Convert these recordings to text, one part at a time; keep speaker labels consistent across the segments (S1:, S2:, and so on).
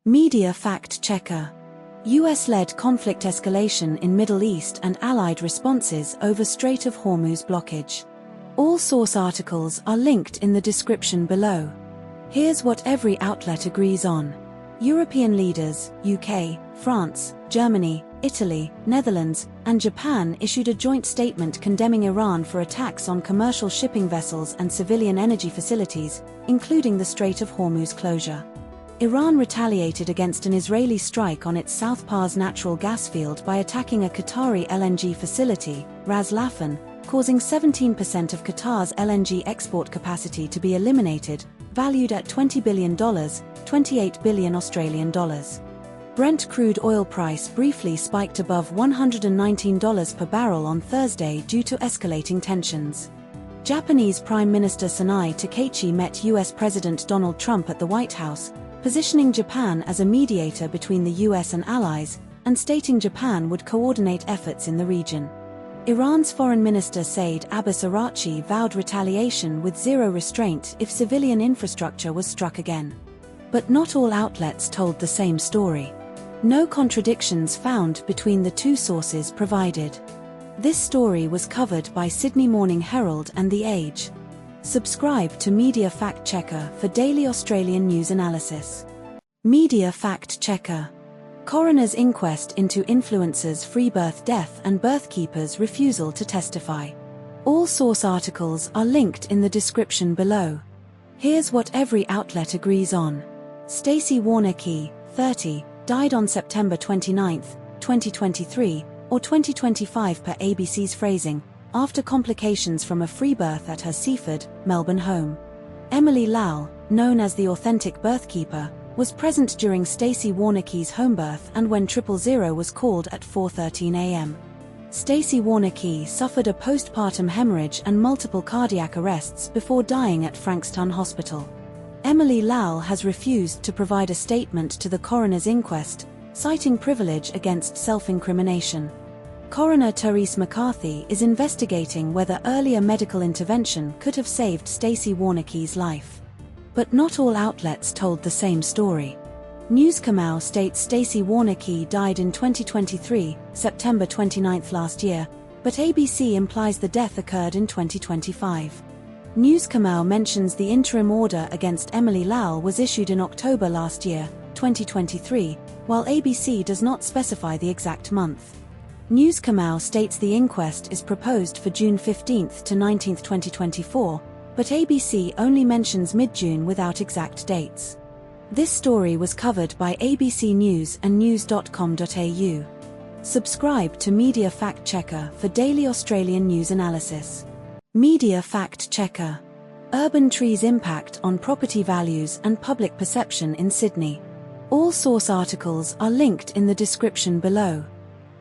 S1: Media fact-checker. US-led conflict escalation in Middle East and allied responses over Strait of Hormuz blockage. All source articles are linked in the description below. Here's what every outlet agrees on. European leaders, UK, France, Germany, Italy, Netherlands, and Japan issued a joint statement condemning Iran for attacks on commercial shipping vessels and civilian energy facilities, including the Strait of Hormuz closure. Iran retaliated against an Israeli strike on its South Pars natural gas field by attacking a Qatari LNG facility, Ras Laffan, causing 17% of Qatar's LNG export capacity to be eliminated, valued at $20 billion, 28 billion Australian dollars. Brent crude oil price briefly spiked above $119 per barrel on Thursday due to escalating tensions. Japanese Prime Minister Sanae Takaichi met US President Donald Trump at the White House, positioning Japan as a mediator between the US and allies, and stating Japan would coordinate efforts in the region. Iran's Foreign Minister Said Abbas Araghchi vowed retaliation with zero restraint if civilian infrastructure was struck again. But not all outlets told the same story. No contradictions found between the two sources provided. This story was covered by Sydney Morning Herald and The Age. Subscribe to Media Fact Checker for daily Australian news analysis. Media Fact Checker. Coroner's inquest into influencers' freebirth death and birthkeeper's refusal to testify. All source articles are linked in the description below. Here's what every outlet agrees on. Stacey Warner-Key, 30, died on September 29, 2023, or 2025 per ABC's phrasing, after complications from a free birth at her Seaford, Melbourne home. Emily Lowell, known as the authentic birthkeeper, was present during Stacey Warner-Key's home birth and when 000 was called at 4:13 a.m. Stacey Warner-Key suffered a postpartum hemorrhage and multiple cardiac arrests before dying at Frankston Hospital. Emily Lowell has refused to provide a statement to the coroner's inquest, citing privilege against self-incrimination. Coroner Therese McCarthy is investigating whether earlier medical intervention could have saved Stacey Warner-Key's life. But not all outlets told the same story. Newscomau states Stacey Warner-Key died in 2023, September 29 last year, but ABC implies the death occurred in 2025. Newscomau mentions the interim order against Emily Lowell was issued in October last year, 2023, while ABC does not specify the exact month. Newscomau states the inquest is proposed for June 15 to 19, 2024, but ABC only mentions mid-June without exact dates. This story was covered by ABC News and news.com.au. Subscribe to Media Fact Checker for daily Australian news analysis. Media Fact Checker. Urban trees' impact on property values and public perception in Sydney. All source articles are linked in the description below.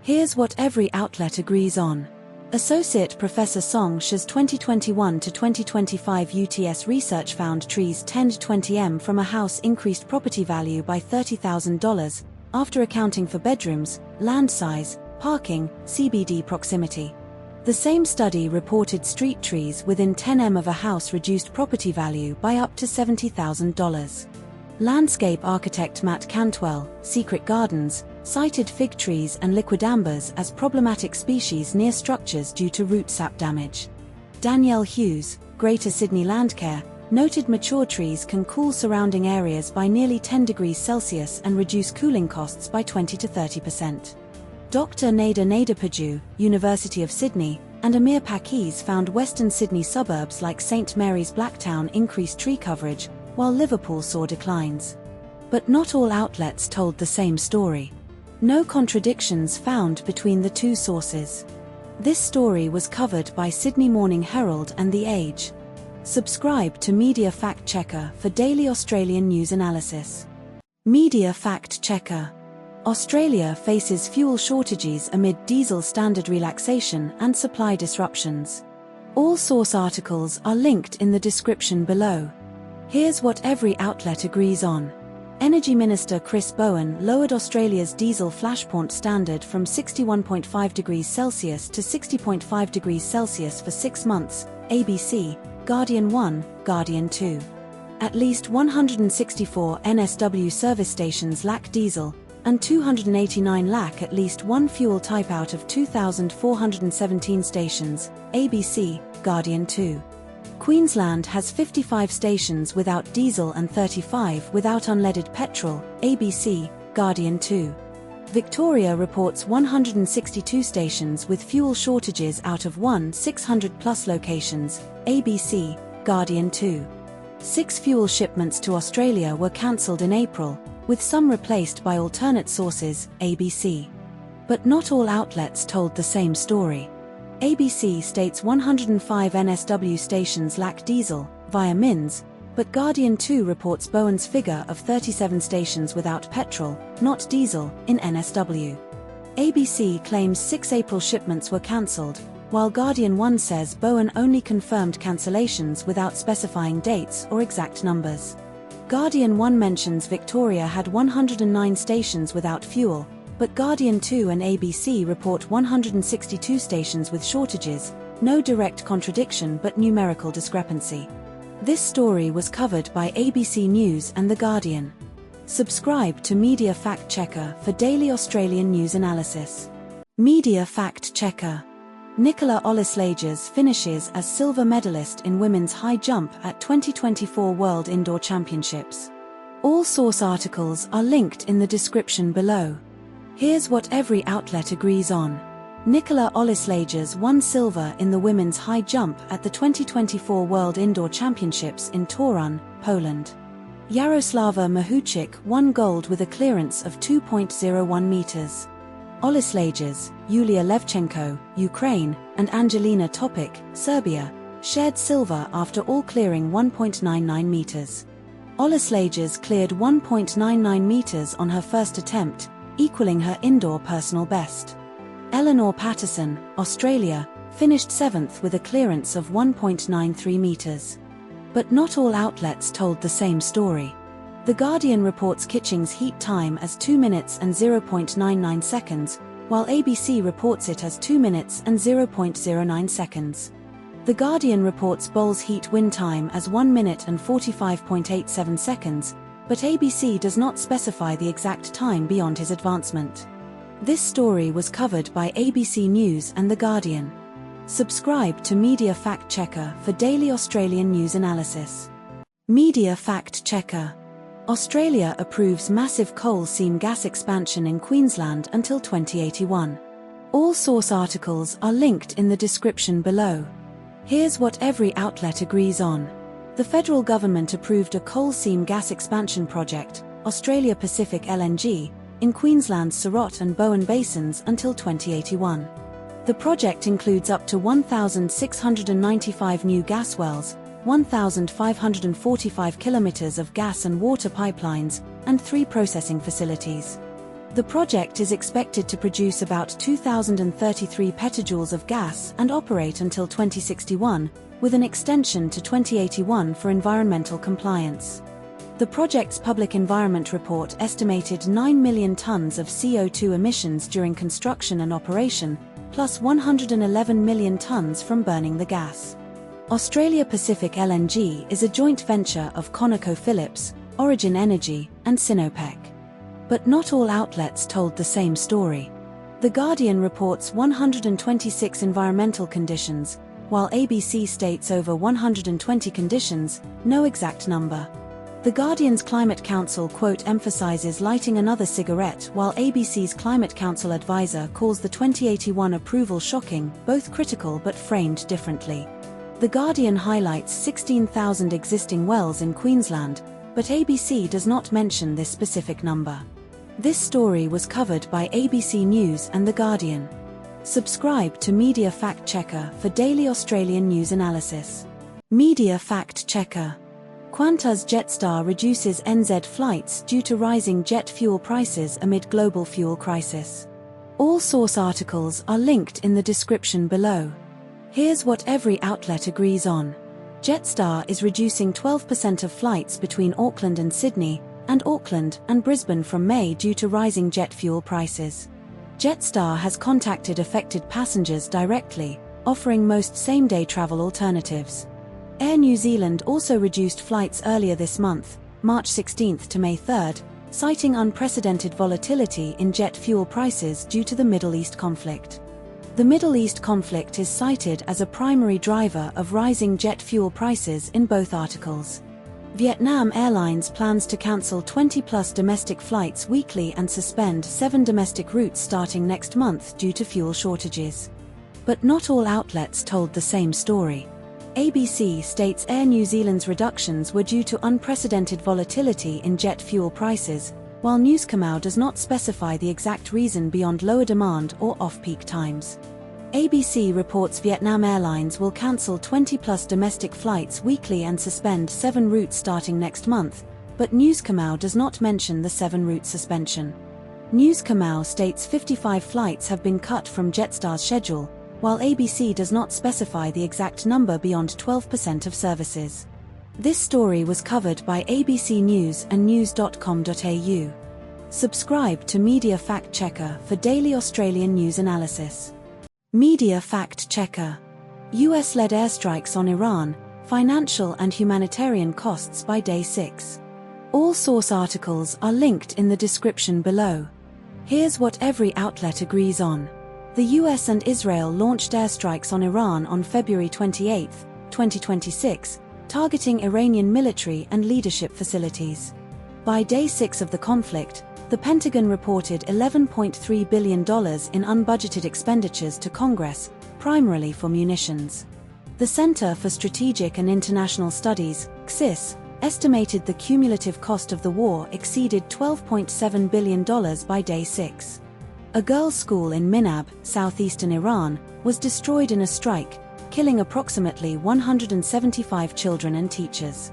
S1: Here's what every outlet agrees on. Associate Professor Song Shi's 2021 to 2025 UTS research found trees 10 to 20 from a house increased property value by $30,000, after accounting for bedrooms, land size, parking, CBD proximity. The same study reported street trees within 10 of a house reduced property value by up to $70,000. Landscape architect Matt Cantwell, Secret Gardens, cited fig trees and liquidambars as problematic species near structures due to root sap damage. Danielle Hughes, Greater Sydney Landcare, noted mature trees can cool surrounding areas by nearly 10 degrees Celsius and reduce cooling costs by 20 to 30%. Dr. Nader Naderpaju, University of Sydney, and Amir Pakiz found Western Sydney suburbs like St Mary's Blacktown increased tree coverage, while Liverpool saw declines. But not all outlets told the same story. No contradictions found between the two sources. This story was covered by Sydney Morning Herald and The Age. Subscribe to Media Fact Checker for daily Australian news analysis. Media Fact Checker. Australia faces fuel shortages amid diesel standard relaxation and supply disruptions. All source articles are linked in the description below. Here's what every outlet agrees on. Energy Minister Chris Bowen lowered Australia's diesel flashpoint standard from 61.5 degrees Celsius to 60.5 degrees Celsius for 6 months, ABC, Guardian 1, Guardian 2. At least 164 NSW service stations lack diesel, and 289 lack at least one fuel type out of 2,417 stations, ABC, Guardian 2. Queensland has 55 stations without diesel and 35 without unleaded petrol, ABC, Guardian 2. Victoria reports 162 stations with fuel shortages out of 600+ locations, ABC, Guardian 2. 6 fuel shipments to Australia were cancelled in April, with some replaced by alternate sources, ABC. But not all outlets told the same story. ABC states 105 NSW stations lack diesel, via MINS, but Guardian 2 reports Bowen's figure of 37 stations without petrol, not diesel, in NSW. ABC claims 6 April shipments were cancelled, while Guardian 1 says Bowen only confirmed cancellations without specifying dates or exact numbers. Guardian 1 mentions Victoria had 109 stations without fuel, but Guardian 2 and ABC report 162 stations with shortages, no direct contradiction but numerical discrepancy. This story was covered by ABC News and The Guardian. Subscribe to Media Fact Checker for daily Australian news analysis. Media Fact Checker. Nicola Olyslagers finishes as silver medalist in women's high jump at 2024 World Indoor Championships. All source articles are linked in the description below. Here's what every outlet agrees on. Nicola Olyslagers won silver in the women's high jump at the 2024 World Indoor Championships in Torun, Poland. Yaroslava Mahuchik won gold with a clearance of 2.01 meters. Olyslagers, Yulia Levchenko, Ukraine, and Angelina Topic, Serbia, shared silver after all clearing 1.99 meters. Olyslagers cleared 1.99 meters on her first attempt, equaling her indoor personal best. Eleanor Patterson, Australia, finished 7th with a clearance of 1.93 meters. But not all outlets told the same story. The Guardian reports Kitching's heat time as 2 minutes and 0.99 seconds, while ABC reports it as 2 minutes and 0.09 seconds. The Guardian reports Bowles' heat win time as 1 minute and 45.87 seconds, but ABC does not specify the exact time beyond his advancement. This story was covered by ABC News and The Guardian. Subscribe to Media Fact Checker for daily Australian news analysis. Media Fact Checker. Australia approves massive coal seam gas expansion in Queensland until 2081. All source articles are linked in the description below. Here's what every outlet agrees on. The federal government approved a coal seam gas expansion project, Australia Pacific LNG, in Queensland's Surrott and Bowen basins until 2081. The project includes up to 1,695 new gas wells, 1,545 kilometers of gas and water pipelines, and 3 processing facilities. The project is expected to produce about 2,033 petajoules of gas and operate until 2061, with an extension to 2081 for environmental compliance. The project's public environment report estimated 9 million tons of CO2 emissions during construction and operation, plus 111 million tons from burning the gas. Australia Pacific LNG is a joint venture of ConocoPhillips, Origin Energy, and Sinopec. But not all outlets told the same story. The Guardian reports 126 environmental conditions, while ABC states over 120 conditions, no exact number. The Guardian's Climate Council quote emphasizes lighting another cigarette, while ABC's Climate Council advisor calls the 2081 approval shocking, both critical but framed differently. The Guardian highlights 16,000 existing wells in Queensland, but ABC does not mention this specific number. This story was covered by ABC News and The Guardian. Subscribe to Media Fact Checker for daily Australian news analysis. Media Fact Checker. Qantas Jetstar reduces NZ flights due to rising jet fuel prices amid global fuel crisis. All source articles are linked in the description below. Here's what every outlet agrees on. Jetstar is reducing 12% of flights between Auckland and Sydney, and Auckland and Brisbane from May due to rising jet fuel prices. Jetstar has contacted affected passengers directly, offering most same-day travel alternatives. Air New Zealand also reduced flights earlier this month, March 16 to May 3, citing unprecedented volatility in jet fuel prices due to the Middle East conflict. The Middle East conflict is cited as a primary driver of rising jet fuel prices in both articles. Vietnam Airlines plans to cancel 20+ domestic flights weekly and suspend 7 domestic routes starting next month due to fuel shortages. But not all outlets told the same story. ABC states Air New Zealand's reductions were due to unprecedented volatility in jet fuel prices, while Newscomau does not specify the exact reason beyond lower demand or off-peak times. ABC reports Vietnam Airlines will cancel 20+ domestic flights weekly and suspend 7 routes starting next month, but Newscomau does not mention the 7-route suspension. Newscomau states 55 flights have been cut from Jetstar's schedule, while ABC does not specify the exact number beyond 12% of services. This story was covered by ABC News and news.com.au. Subscribe to Media Fact Checker for daily Australian news analysis. Media Fact Checker. US-led airstrikes on Iran, financial and humanitarian costs by day 6. All source articles are linked in the description below. Here's what every outlet agrees on. The US and Israel launched airstrikes on Iran on February 28, 2026, targeting Iranian military and leadership facilities. By day 6 of the conflict, the Pentagon reported $11.3 billion in unbudgeted expenditures to Congress, primarily for munitions. The Center for Strategic and International Studies, CSIS, estimated the cumulative cost of the war exceeded $12.7 billion by day 6. A girls' school in Minab, southeastern Iran, was destroyed in a strike, killing approximately 175 children and teachers.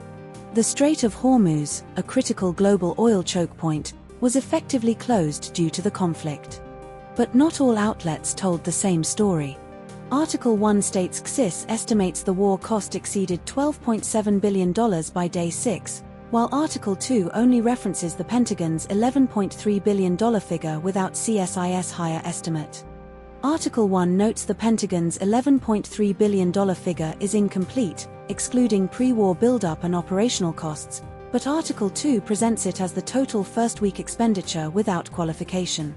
S1: The Strait of Hormuz, a critical global oil choke point, was effectively closed due to the conflict. But not all outlets told the same story. Article 1 states CSIS estimates the war cost exceeded $12.7 billion by day 6, while Article 2 only references the Pentagon's $11.3 billion figure without CSIS higher estimate. Article 1 notes the Pentagon's $11.3 billion figure is incomplete, excluding pre-war buildup and operational costs, but Article 2 presents it as the total first-week expenditure without qualification.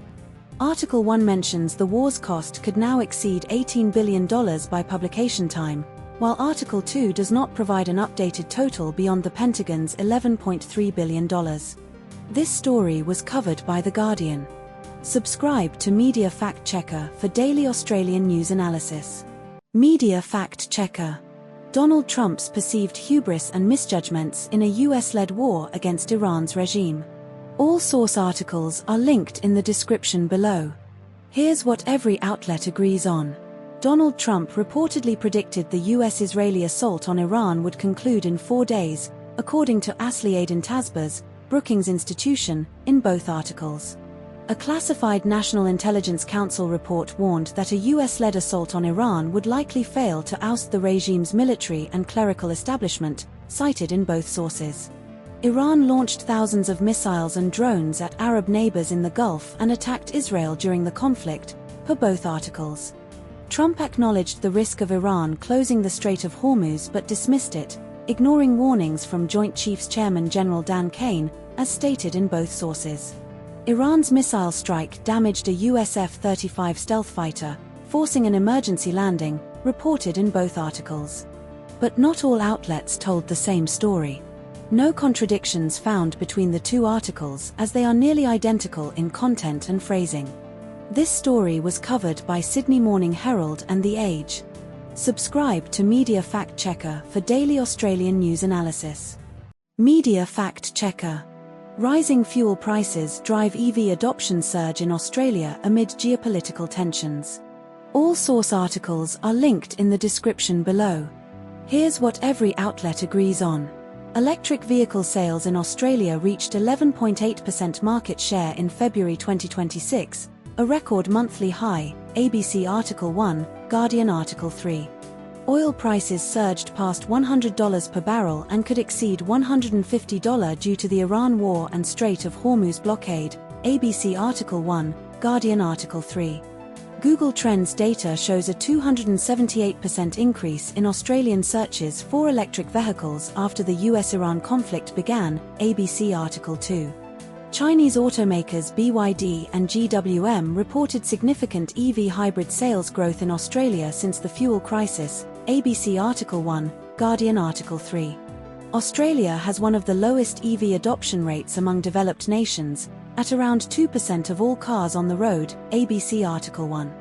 S1: Article 1 mentions the war's cost could now exceed $18 billion by publication time, while Article 2 does not provide an updated total beyond the Pentagon's $11.3 billion. This story was covered by The Guardian. Subscribe to Media Fact Checker for daily Australian news analysis. Media Fact Checker. Donald Trump's perceived hubris and misjudgments in a US-led war against Iran's regime. All source articles are linked in the description below. Here's what every outlet agrees on. Donald Trump reportedly predicted the US-Israeli assault on Iran would conclude in 4 days, according to Asli Aden-Tasbas, Brookings Institution, in both articles. A classified National Intelligence Council report warned that a US-led assault on Iran would likely fail to oust the regime's military and clerical establishment, cited in both sources. Iran launched thousands of missiles and drones at Arab neighbors in the Gulf and attacked Israel during the conflict, per both articles. Trump acknowledged the risk of Iran closing the Strait of Hormuz but dismissed it, ignoring warnings from Joint Chiefs Chairman General Dan Kane, as stated in both sources. Iran's missile strike damaged a US F-35 stealth fighter, forcing an emergency landing, reported in both articles. But not all outlets told the same story. No contradictions found between the two articles as they are nearly identical in content and phrasing. This story was covered by Sydney Morning Herald and The Age. Subscribe to Media Fact Checker for daily Australian news analysis. Media Fact Checker. Rising fuel prices drive EV adoption surge in Australia amid geopolitical tensions. All source articles are linked in the description below. Here's what every outlet agrees on. Electric vehicle sales in Australia reached 11.8% market share in February 2026, a record monthly high, ABC Article 1, Guardian Article 3. Oil prices surged past $100 per barrel and could exceed $150 due to the Iran war and Strait of Hormuz blockade, ABC Article 1, Guardian Article 3. Google Trends data shows a 278% increase in Australian searches for electric vehicles after the US-Iran conflict began, ABC Article 2. Chinese automakers BYD and GWM reported significant EV hybrid sales growth in Australia since the fuel crisis, ABC Article 1, Guardian Article 3. Australia has one of the lowest EV adoption rates among developed nations, at around 2% of all cars on the road, ABC Article 1.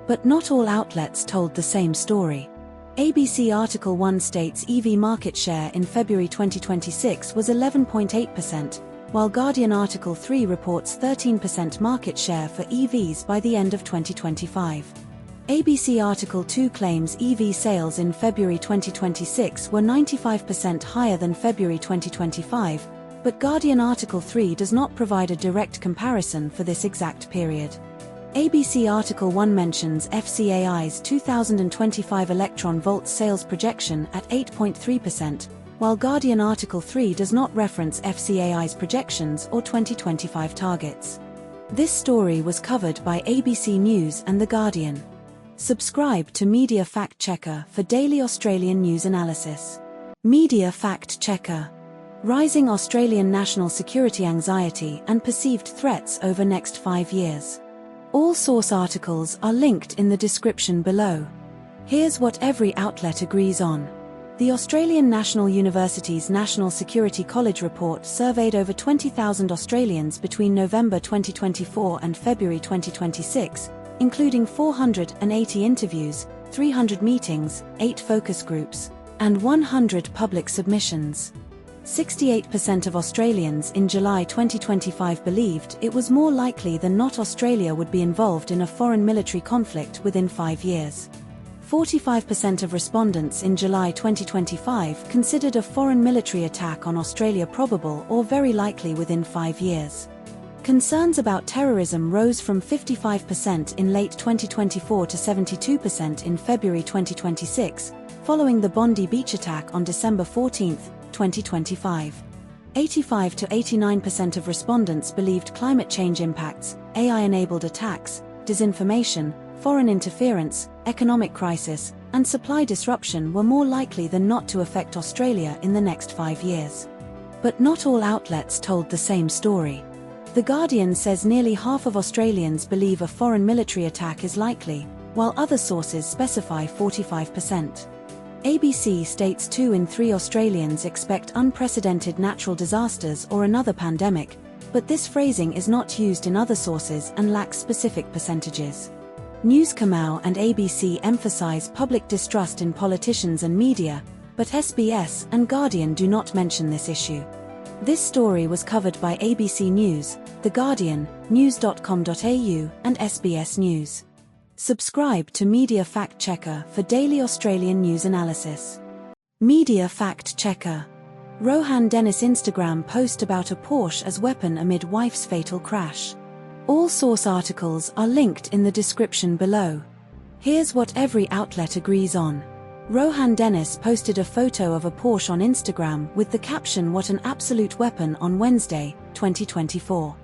S1: But not all outlets told the same story. ABC Article 1 states EV market share in February 2026 was 11.8%, while Guardian Article 3 reports 13% market share for EVs by the end of 2025. ABC Article 2 claims EV sales in February 2026 were 95% higher than February 2025, but Guardian Article 3 does not provide a direct comparison for this exact period. ABC Article 1 mentions FCAI's 2025 electron volt sales projection at 8.3%, while Guardian Article 3 does not reference FCAI's projections or 2025 targets. This story was covered by ABC News and The Guardian. Subscribe to Media Fact Checker for daily Australian news analysis. Media Fact Checker. Rising Australian national security anxiety and perceived threats over next 5 years. All source articles are linked in the description below. Here's what every outlet agrees on. The Australian National University's National Security College report surveyed over 20,000 Australians between November 2024 and February 2026, including 480 interviews, 300 meetings, 8 focus groups, and 100 public submissions. 68% of Australians in July 2025 believed it was more likely than not Australia would be involved in a foreign military conflict within 5 years. 45% of respondents in July 2025 considered a foreign military attack on Australia probable or very likely within 5 years. Concerns about terrorism rose from 55% in late 2024 to 72% in February 2026, following the Bondi Beach attack on December 14, 2025. 85 to 89% of respondents believed climate change impacts, AI-enabled attacks, disinformation, foreign interference, economic crisis, and supply disruption were more likely than not to affect Australia in the next 5 years. But not all outlets told the same story. The Guardian says nearly half of Australians believe a foreign military attack is likely, while other sources specify 45%. ABC states 2 in 3 Australians expect unprecedented natural disasters or another pandemic, but this phrasing is not used in other sources and lacks specific percentages. News Kamau and ABC emphasize public distrust in politicians and media, but SBS and Guardian do not mention this issue. This story was covered by ABC News, The Guardian, news.com.au, and SBS News. Subscribe to Media Fact Checker for daily Australian news analysis. Media Fact Checker. Rohan Dennis Instagram post about a Porsche as weapon amid wife's fatal crash. All source articles are linked in the description below. Here's what every outlet agrees on. Rohan Dennis posted a photo of a Porsche on Instagram with the caption "What an absolute weapon" on Wednesday, 2024.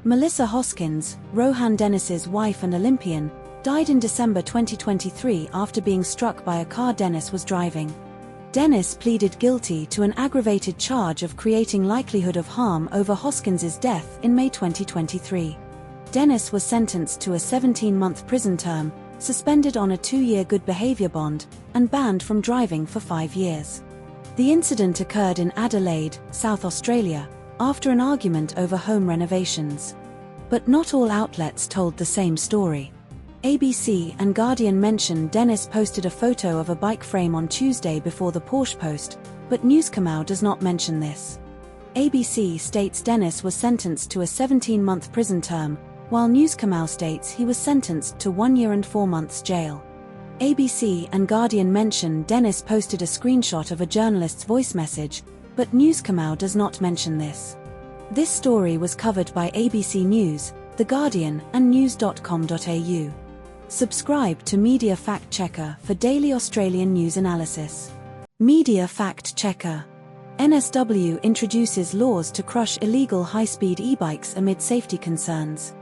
S1: Melissa Hoskins, Rohan Dennis's wife and Olympian, died in December 2023 after being struck by a car Dennis was driving. Dennis pleaded guilty to an aggravated charge of creating likelihood of harm over Hoskins's death in May 2023. Dennis was sentenced to a 17-month prison term, suspended on a 2-year good behavior bond, and banned from driving for 5 years. The incident occurred in Adelaide, South Australia, after an argument over home renovations. But not all outlets told the same story. ABC and Guardian mention Dennis posted a photo of a bike frame on Tuesday before the Porsche post, but News Kamau does not mention this. ABC states Dennis was sentenced to a 17-month prison term, while News Kamau states he was sentenced to 1 year and 4 months jail. ABC and Guardian mention Dennis posted a screenshot of a journalist's voice message, but News Kamau does not mention this. This story was covered by ABC News, The Guardian, and news.com.au. Subscribe to Media Fact Checker for daily Australian news analysis. Media Fact Checker. NSW introduces laws to crush illegal high-speed e-bikes amid safety concerns.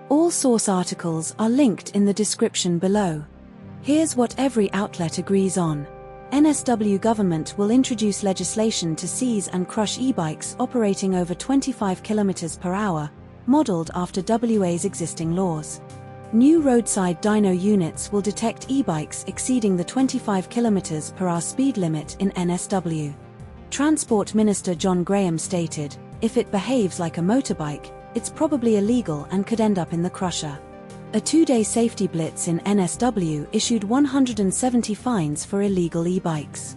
S1: All source articles are linked in the description below. Here's what every outlet agrees on. NSW government will introduce legislation to seize and crush e-bikes operating over 25 km per hour, modelled after WA's existing laws. New roadside dyno units will detect e-bikes exceeding the 25 km per hour speed limit in NSW. Transport Minister John Graham stated, "If it behaves like a motorbike, it's probably illegal and could end up in the crusher." A two-day safety blitz in NSW issued 170 fines for illegal e-bikes.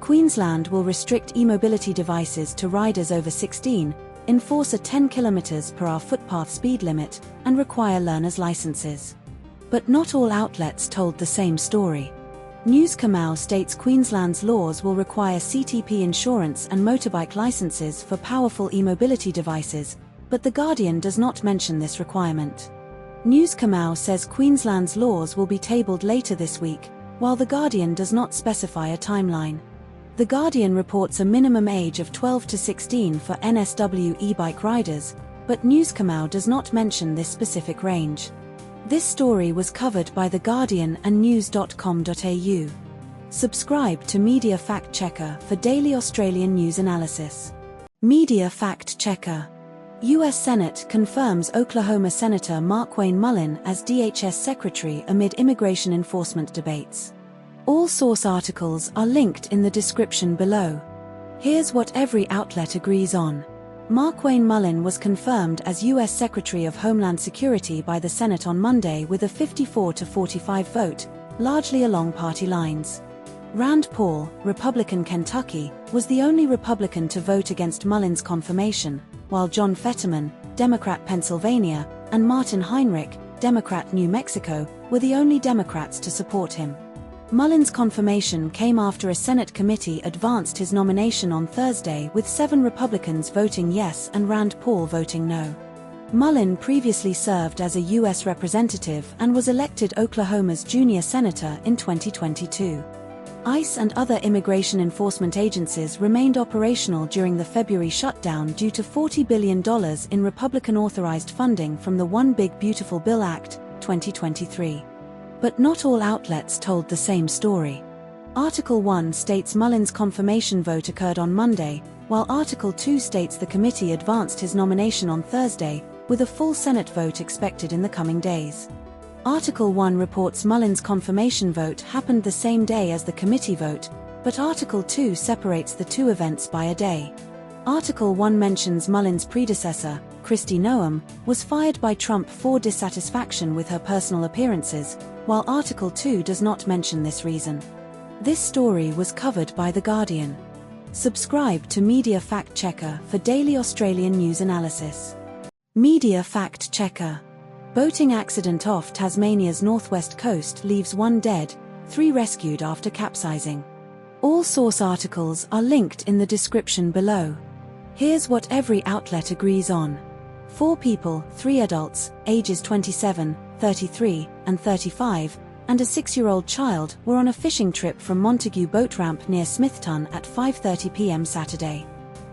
S1: Queensland will restrict e-mobility devices to riders over 16, enforce a 10 km per hour footpath speed limit, and require learners' licenses. But not all outlets told the same story. News Kamau states Queensland's laws will require CTP insurance and motorbike licenses for powerful e-mobility devices, but The Guardian does not mention this requirement. News Kamau says Queensland's laws will be tabled later this week, while The Guardian does not specify a timeline. The Guardian reports a minimum age of 12 to 16 for NSW e-bike riders, but News Kamau does not mention this specific range. This story was covered by The Guardian and news.com.au. Subscribe to Media Fact Checker for daily Australian news analysis. Media Fact Checker. U.S. Senate confirms Oklahoma Senator Markwayne Mullin as DHS Secretary amid immigration enforcement debates. All source articles are linked in the description below. Here's what every outlet agrees on. Markwayne Mullin was confirmed as U.S. Secretary of Homeland Security by the Senate on Monday with a 54 to 45 vote, largely along party lines. Rand Paul, Republican Kentucky, was the only Republican to vote against Mullin's confirmation, while John Fetterman, Democrat Pennsylvania, and Martin Heinrich, Democrat New Mexico, were the only Democrats to support him. Mullin's confirmation came after a Senate committee advanced his nomination on Thursday with 7 Republicans voting yes and Rand Paul voting no. Mullin previously served as a U.S. representative and was elected Oklahoma's junior senator in 2022. ICE and other immigration enforcement agencies remained operational during the February shutdown due to $40 billion in Republican-authorized funding from the One Big Beautiful Bill Act, 2023. But not all outlets told the same story. Article 1 states Mullin's confirmation vote occurred on Monday, while Article 2 states the committee advanced his nomination on Thursday, with a full Senate vote expected in the coming days. Article 1 reports Mullin's confirmation vote happened the same day as the committee vote, but Article 2 separates the two events by a day. Article 1 mentions Mullin's predecessor, Kristi Noem, was fired by Trump for dissatisfaction with her personal appearances, while Article 2 does not mention this reason. This story was covered by The Guardian. Subscribe to Media Fact Checker for daily Australian news analysis. Media Fact Checker. Boating accident off Tasmania's northwest coast leaves 1 dead, 3 rescued after capsizing. All source articles are linked in the description below. Here's what every outlet agrees on. 4 people, 3 adults, ages 27, 33, and 35, and a 6-year-old child were on a fishing trip from Montague Boat Ramp near Smithton at 5:30 p.m. Saturday.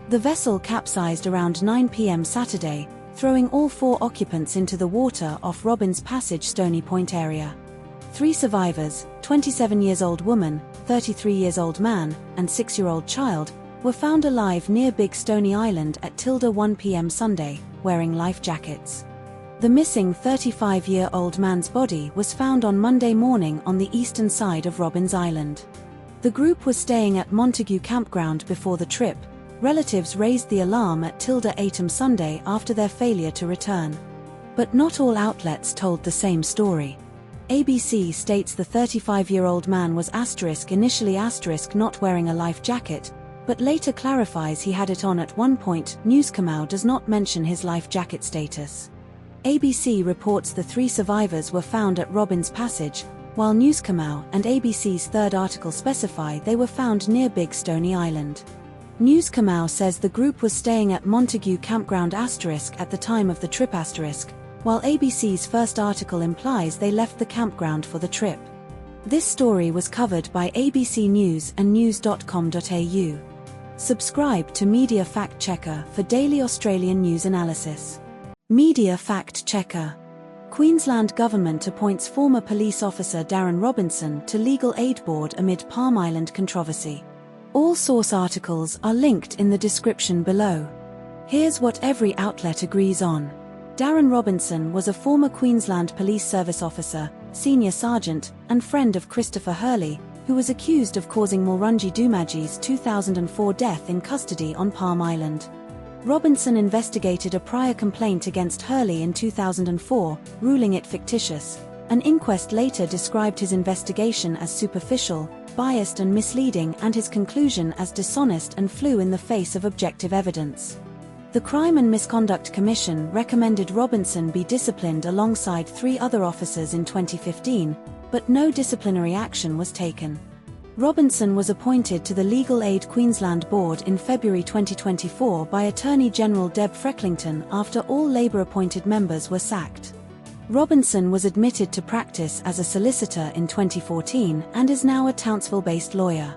S1: The vessel capsized around 9 p.m. Saturday, throwing all 4 occupants into the water off Robbins Passage Stony Point area. 3 survivors, 27-year-old woman, 33-year-old man, and 6-year-old child, were found alive near Big Stony Island at tilde 1 p.m. Sunday, wearing life jackets. The missing 35-year-old man's body was found on Monday morning on the eastern side of Robbins Island. The group was staying at Montague Campground before the trip. Relatives raised the alarm at tilde 8 am Sunday after their failure to return. But not all outlets told the same story. ABC states the 35-year-old man was initially not wearing a life jacket, but later clarifies he had it on at one point. News Kamau does not mention his life jacket status. ABC reports the 3 survivors were found at Robbins Passage, while News Kamau and ABC's third article specify they were found near Big Stony Island. News Kamau says the group was staying at Montague Campground at the time of the trip while ABC's first article implies they left the campground for the trip. This story was covered by ABC News and news.com.au. Subscribe to Media Fact Checker for daily Australian news analysis. Media Fact Checker. Queensland Government appoints former police officer Darren Robinson to Legal Aid Board amid Palm Island controversy. All source articles are linked in the description below. Here's what every outlet agrees on. Darren Robinson was a former Queensland Police Service officer, senior sergeant, and friend of Christopher Hurley, who was accused of causing Mulrunji Doomadgee's 2004 death in custody on Palm Island. Robinson investigated a prior complaint against Hurley in 2004, ruling it fictitious. An inquest later described his investigation as superficial, biased and misleading, and his conclusion as dishonest and flew in the face of objective evidence. The Crime and Misconduct Commission recommended Robinson be disciplined alongside 3 other officers in 2015, but no disciplinary action was taken. Robinson was appointed to the Legal Aid Queensland Board in February 2024 by Attorney General Deb Frecklington after all Labor-appointed members were sacked. Robinson was admitted to practice as a solicitor in 2014 and is now a Townsville-based lawyer.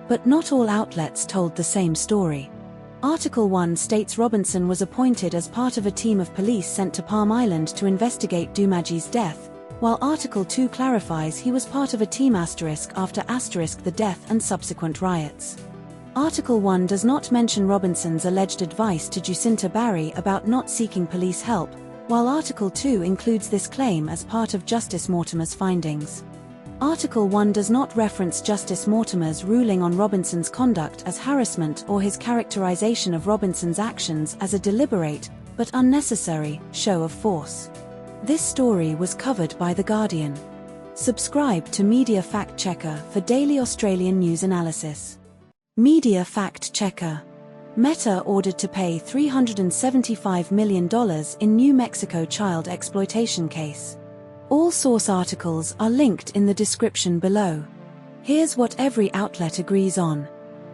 S1: But not all outlets told the same story. Article 1 states Robinson was appointed as part of a team of police sent to Palm Island to investigate Doomadgee's death, while Article 2 clarifies he was part of a team after the death and subsequent riots. Article 1 does not mention Robinson's alleged advice to Jacinta Barry about not seeking police help, while Article 2 includes this claim as part of Justice Mortimer's findings. Article 1 does not reference Justice Mortimer's ruling on Robinson's conduct as harassment or his characterization of Robinson's actions as a deliberate, but unnecessary, show of force. This story was covered by The Guardian. Subscribe to Media Fact Checker for daily Australian news analysis. Media Fact Checker. Meta ordered to pay $375 million in New Mexico child exploitation case. All source articles are linked in the description below. Here's what every outlet agrees on.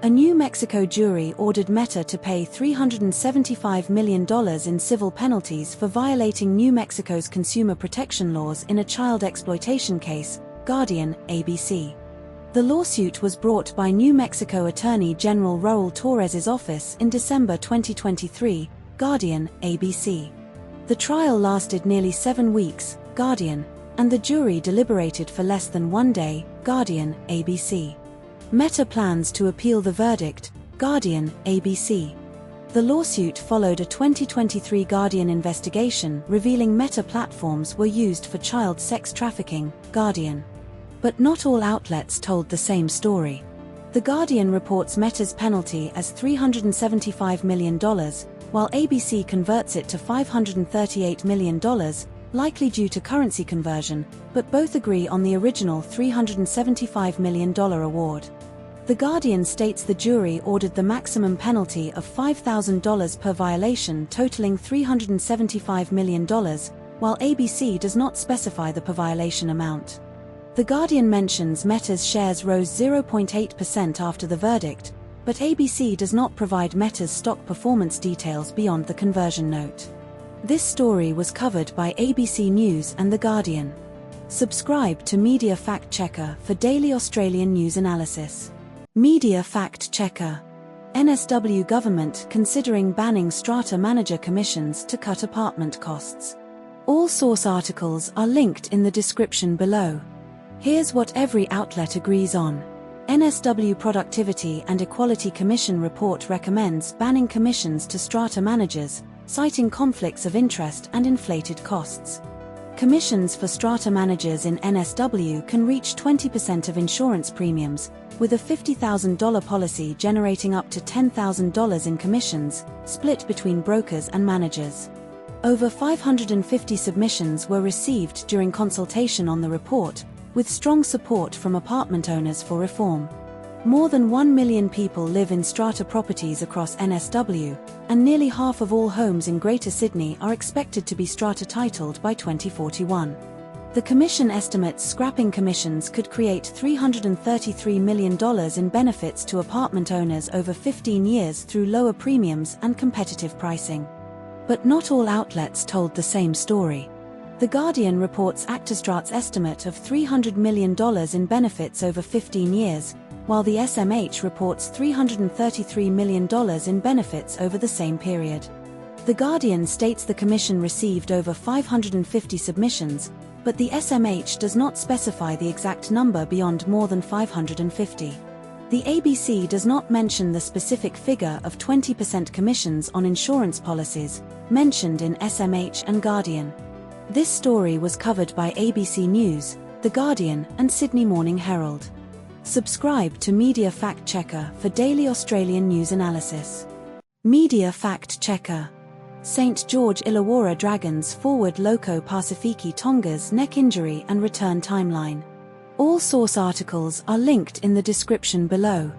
S1: A New Mexico jury ordered Meta to pay $375 million in civil penalties for violating New Mexico's consumer protection laws in a child exploitation case, Guardian, ABC. The lawsuit was brought by New Mexico Attorney General Raul Torres's office in December 2023, Guardian, ABC. The trial lasted nearly 7 weeks, Guardian, and the jury deliberated for less than 1 day, Guardian, ABC. Meta plans to appeal the verdict, Guardian, ABC. The lawsuit followed a 2023 Guardian investigation revealing Meta platforms were used for child sex trafficking, Guardian. But not all outlets told the same story. The Guardian reports Meta's penalty as $375 million, while ABC converts it to $538 million, likely due to currency conversion, but both agree on the original $375 million award. The Guardian states the jury ordered the maximum penalty of $5,000 per violation totaling $375 million, while ABC does not specify the per violation amount. The Guardian mentions Meta's shares rose 0.8% after the verdict, but ABC does not provide Meta's stock performance details beyond the conversion note. This story was covered by ABC News and The Guardian. Subscribe to Media Fact Checker for daily Australian news analysis. Media Fact Checker. NSW government considering banning strata manager commissions to cut apartment costs. All source articles are linked in the description below. Here's what every outlet agrees on. NSW Productivity and Equality Commission report recommends banning commissions to strata managers, citing conflicts of interest and inflated costs. Commissions for strata managers in NSW can reach 20% of insurance premiums, with a $50,000 policy generating up to $10,000 in commissions, split between brokers and managers. Over 550 submissions were received during consultation on the report, with strong support from apartment owners for reform. More than 1 million people live in strata properties across NSW, and nearly half of all homes in Greater Sydney are expected to be strata titled by 2041. The Commission estimates scrapping commissions could create $333 million in benefits to apartment owners over 15 years through lower premiums and competitive pricing. But not all outlets told the same story. The Guardian reports Actistrate's estimate of $300 million in benefits over 15 years, while the SMH reports $333 million in benefits over the same period. The Guardian states the Commission received over 550 submissions, but the SMH does not specify the exact number beyond more than 550. The ABC does not mention the specific figure of 20% commissions on insurance policies, mentioned in SMH and Guardian. This story was covered by ABC News, The Guardian, and Sydney Morning Herald. Subscribe to Media Fact Checker for daily Australian news analysis. Media Fact Checker. St George Illawarra Dragons forward Loco Pacifici Tonga's neck injury and return timeline. All source articles are linked in the description below.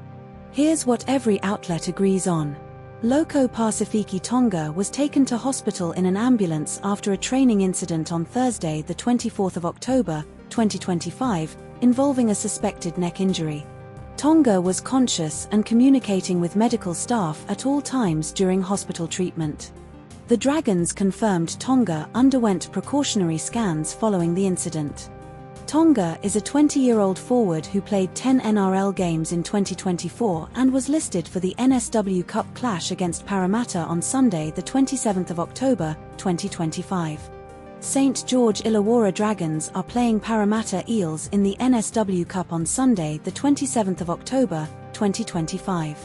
S1: Here's what every outlet agrees on. Loco Pacifici Tonga was taken to hospital in an ambulance after a training incident on Thursday, the 24th of October, 2025, involving a suspected neck injury. Tonga was conscious and communicating with medical staff at all times during hospital treatment. The Dragons confirmed Tonga underwent precautionary scans following the incident. Tonga is a 20-year-old forward who played 10 NRL games in 2024 and was listed for the NSW Cup clash against Parramatta on Sunday, the 27th of October, 2025. St George Illawarra Dragons are playing Parramatta Eels in the NSW Cup on Sunday, the 27th of October, 2025.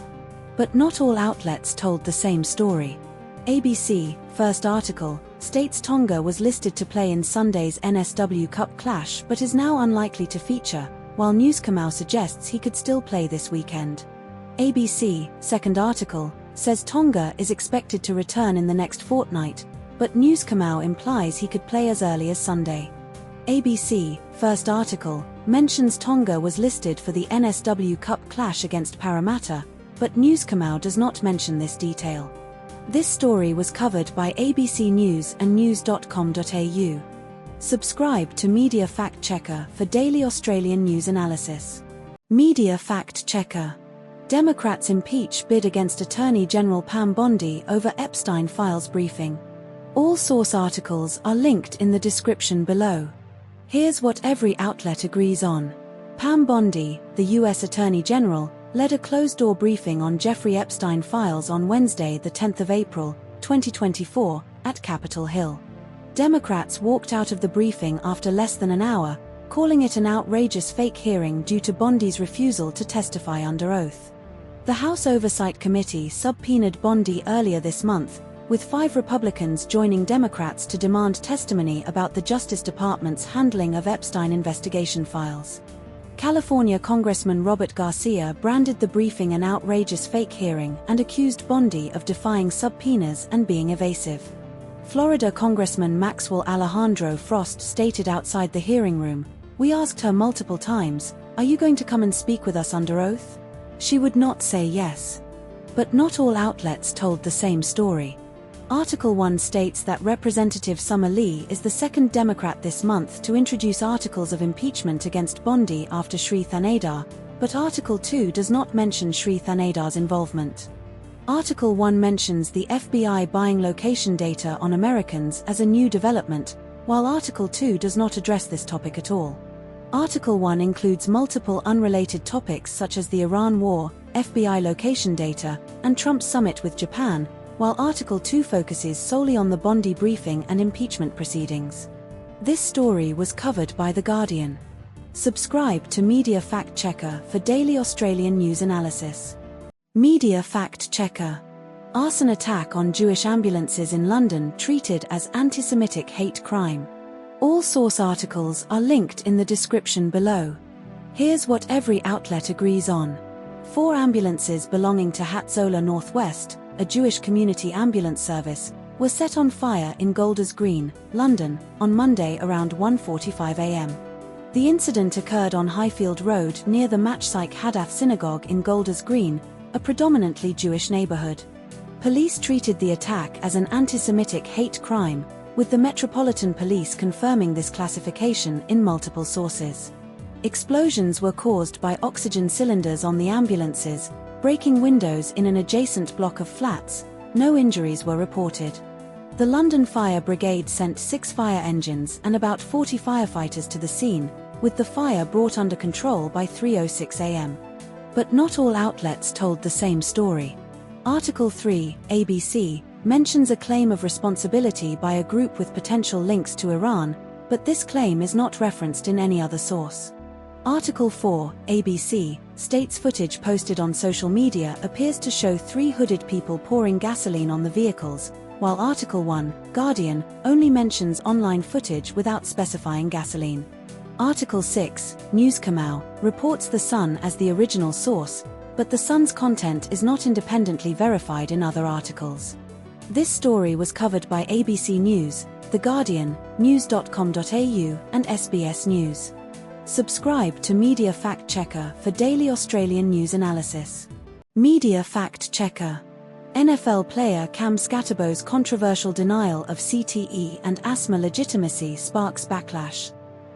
S1: But not all outlets told the same story. ABC, first article, states Tonga was listed to play in Sunday's NSW Cup clash but is now unlikely to feature, while Newscomau suggests he could still play this weekend. ABC, second article, says Tonga is expected to return in the next fortnight, but Newscomau implies he could play as early as Sunday. ABC, first article, mentions Tonga was listed for the NSW Cup clash against Parramatta, but Newscomau does not mention this detail. This story was covered by ABC News and news.com.au. Subscribe to Media Fact Checker for daily Australian news analysis. Media Fact Checker. Democrats impeach bid against Attorney General Pam Bondi over Epstein files briefing. All source articles are linked in the description below. Here's what every outlet agrees on. Pam Bondi, the U.S. Attorney General, led a closed-door briefing on Jeffrey Epstein files on Wednesday, the 10th of April, 2024, at Capitol Hill. Democrats walked out of the briefing after less than an hour, calling it an outrageous fake hearing due to Bondi's refusal to testify under oath. The House Oversight Committee subpoenaed Bondi earlier this month, with 5 Republicans joining Democrats to demand testimony about the Justice Department's handling of Epstein investigation files. California Congressman Robert Garcia branded the briefing an outrageous fake hearing and accused Bondi of defying subpoenas and being evasive. Florida Congressman Maxwell Alejandro Frost stated outside the hearing room, "We asked her multiple times, 'Are you going to come and speak with us under oath?' She would not say yes." But not all outlets told the same story. Article 1 states that Representative Summer Lee is the second Democrat this month to introduce articles of impeachment against Bondi after Sri Thanedar, but Article 2 does not mention Sri Thanedar's involvement. Article 1 mentions the FBI buying location data on Americans as a new development, while Article 2 does not address this topic at all. Article 1 includes multiple unrelated topics such as the Iran war, FBI location data, and Trump's summit with Japan, while Article 2 focuses solely on the Bondi briefing and impeachment proceedings. This story was covered by The Guardian. Subscribe to Media Fact Checker for daily Australian news analysis. Media Fact Checker. Arson attack on Jewish ambulances in London treated as anti-Semitic hate crime. All source articles are linked in the description below. Here's what every outlet agrees on. 4 ambulances belonging to Hatzola Northwest, a Jewish community ambulance service, were set on fire in Golders Green, London, on Monday around 1:45 a.m. The incident occurred on Highfield Road near the Matchsyke Hadath Synagogue in Golders Green, a predominantly Jewish neighborhood. Police treated the attack as an anti-Semitic hate crime, with the Metropolitan Police confirming this classification in multiple sources. Explosions were caused by oxygen cylinders on the ambulances, breaking windows in an adjacent block of flats. No injuries were reported. The London Fire Brigade sent 6 fire engines and about 40 firefighters to the scene, with the fire brought under control by 3:06 a.m. But not all outlets told the same story. Article 3, ABC, mentions a claim of responsibility by a group with potential links to Iran, but this claim is not referenced in any other source. Article 4, ABC, states footage posted on social media appears to show 3 hooded people pouring gasoline on the vehicles, while Article 1, Guardian, only mentions online footage without specifying gasoline. Article 6, News Kamau, reports The Sun as the original source, but The Sun's content is not independently verified in other articles. This story was covered by ABC News, The Guardian, news.com.au, and SBS News. Subscribe to Media Fact Checker for daily Australian news analysis. Media Fact Checker. NFL player Cam Scatterbo's controversial denial of CTE and asthma legitimacy sparks backlash.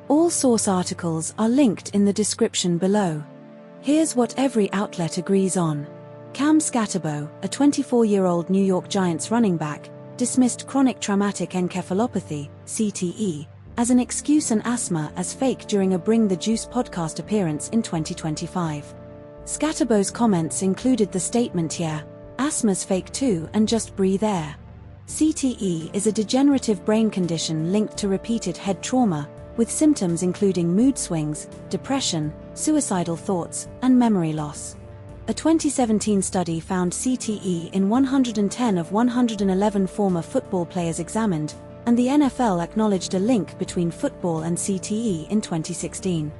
S1: All source articles are linked in the description below. Here's what every outlet agrees on. Cam Scatterbo, a 24-year-old New York Giants running back, dismissed chronic traumatic encephalopathy, CTE, as an excuse and asthma as fake during a Bring the Juice podcast appearance in 2025. Scatterbo's comments included the statement, "Yeah, asthma's fake too, and just breathe air." CTE is a degenerative brain condition linked to repeated head trauma, with symptoms including mood swings, depression, suicidal thoughts, and memory loss. A 2017 study found CTE in 110 of 111 former football players examined, and the NFL acknowledged a link between football and CTE in 2016.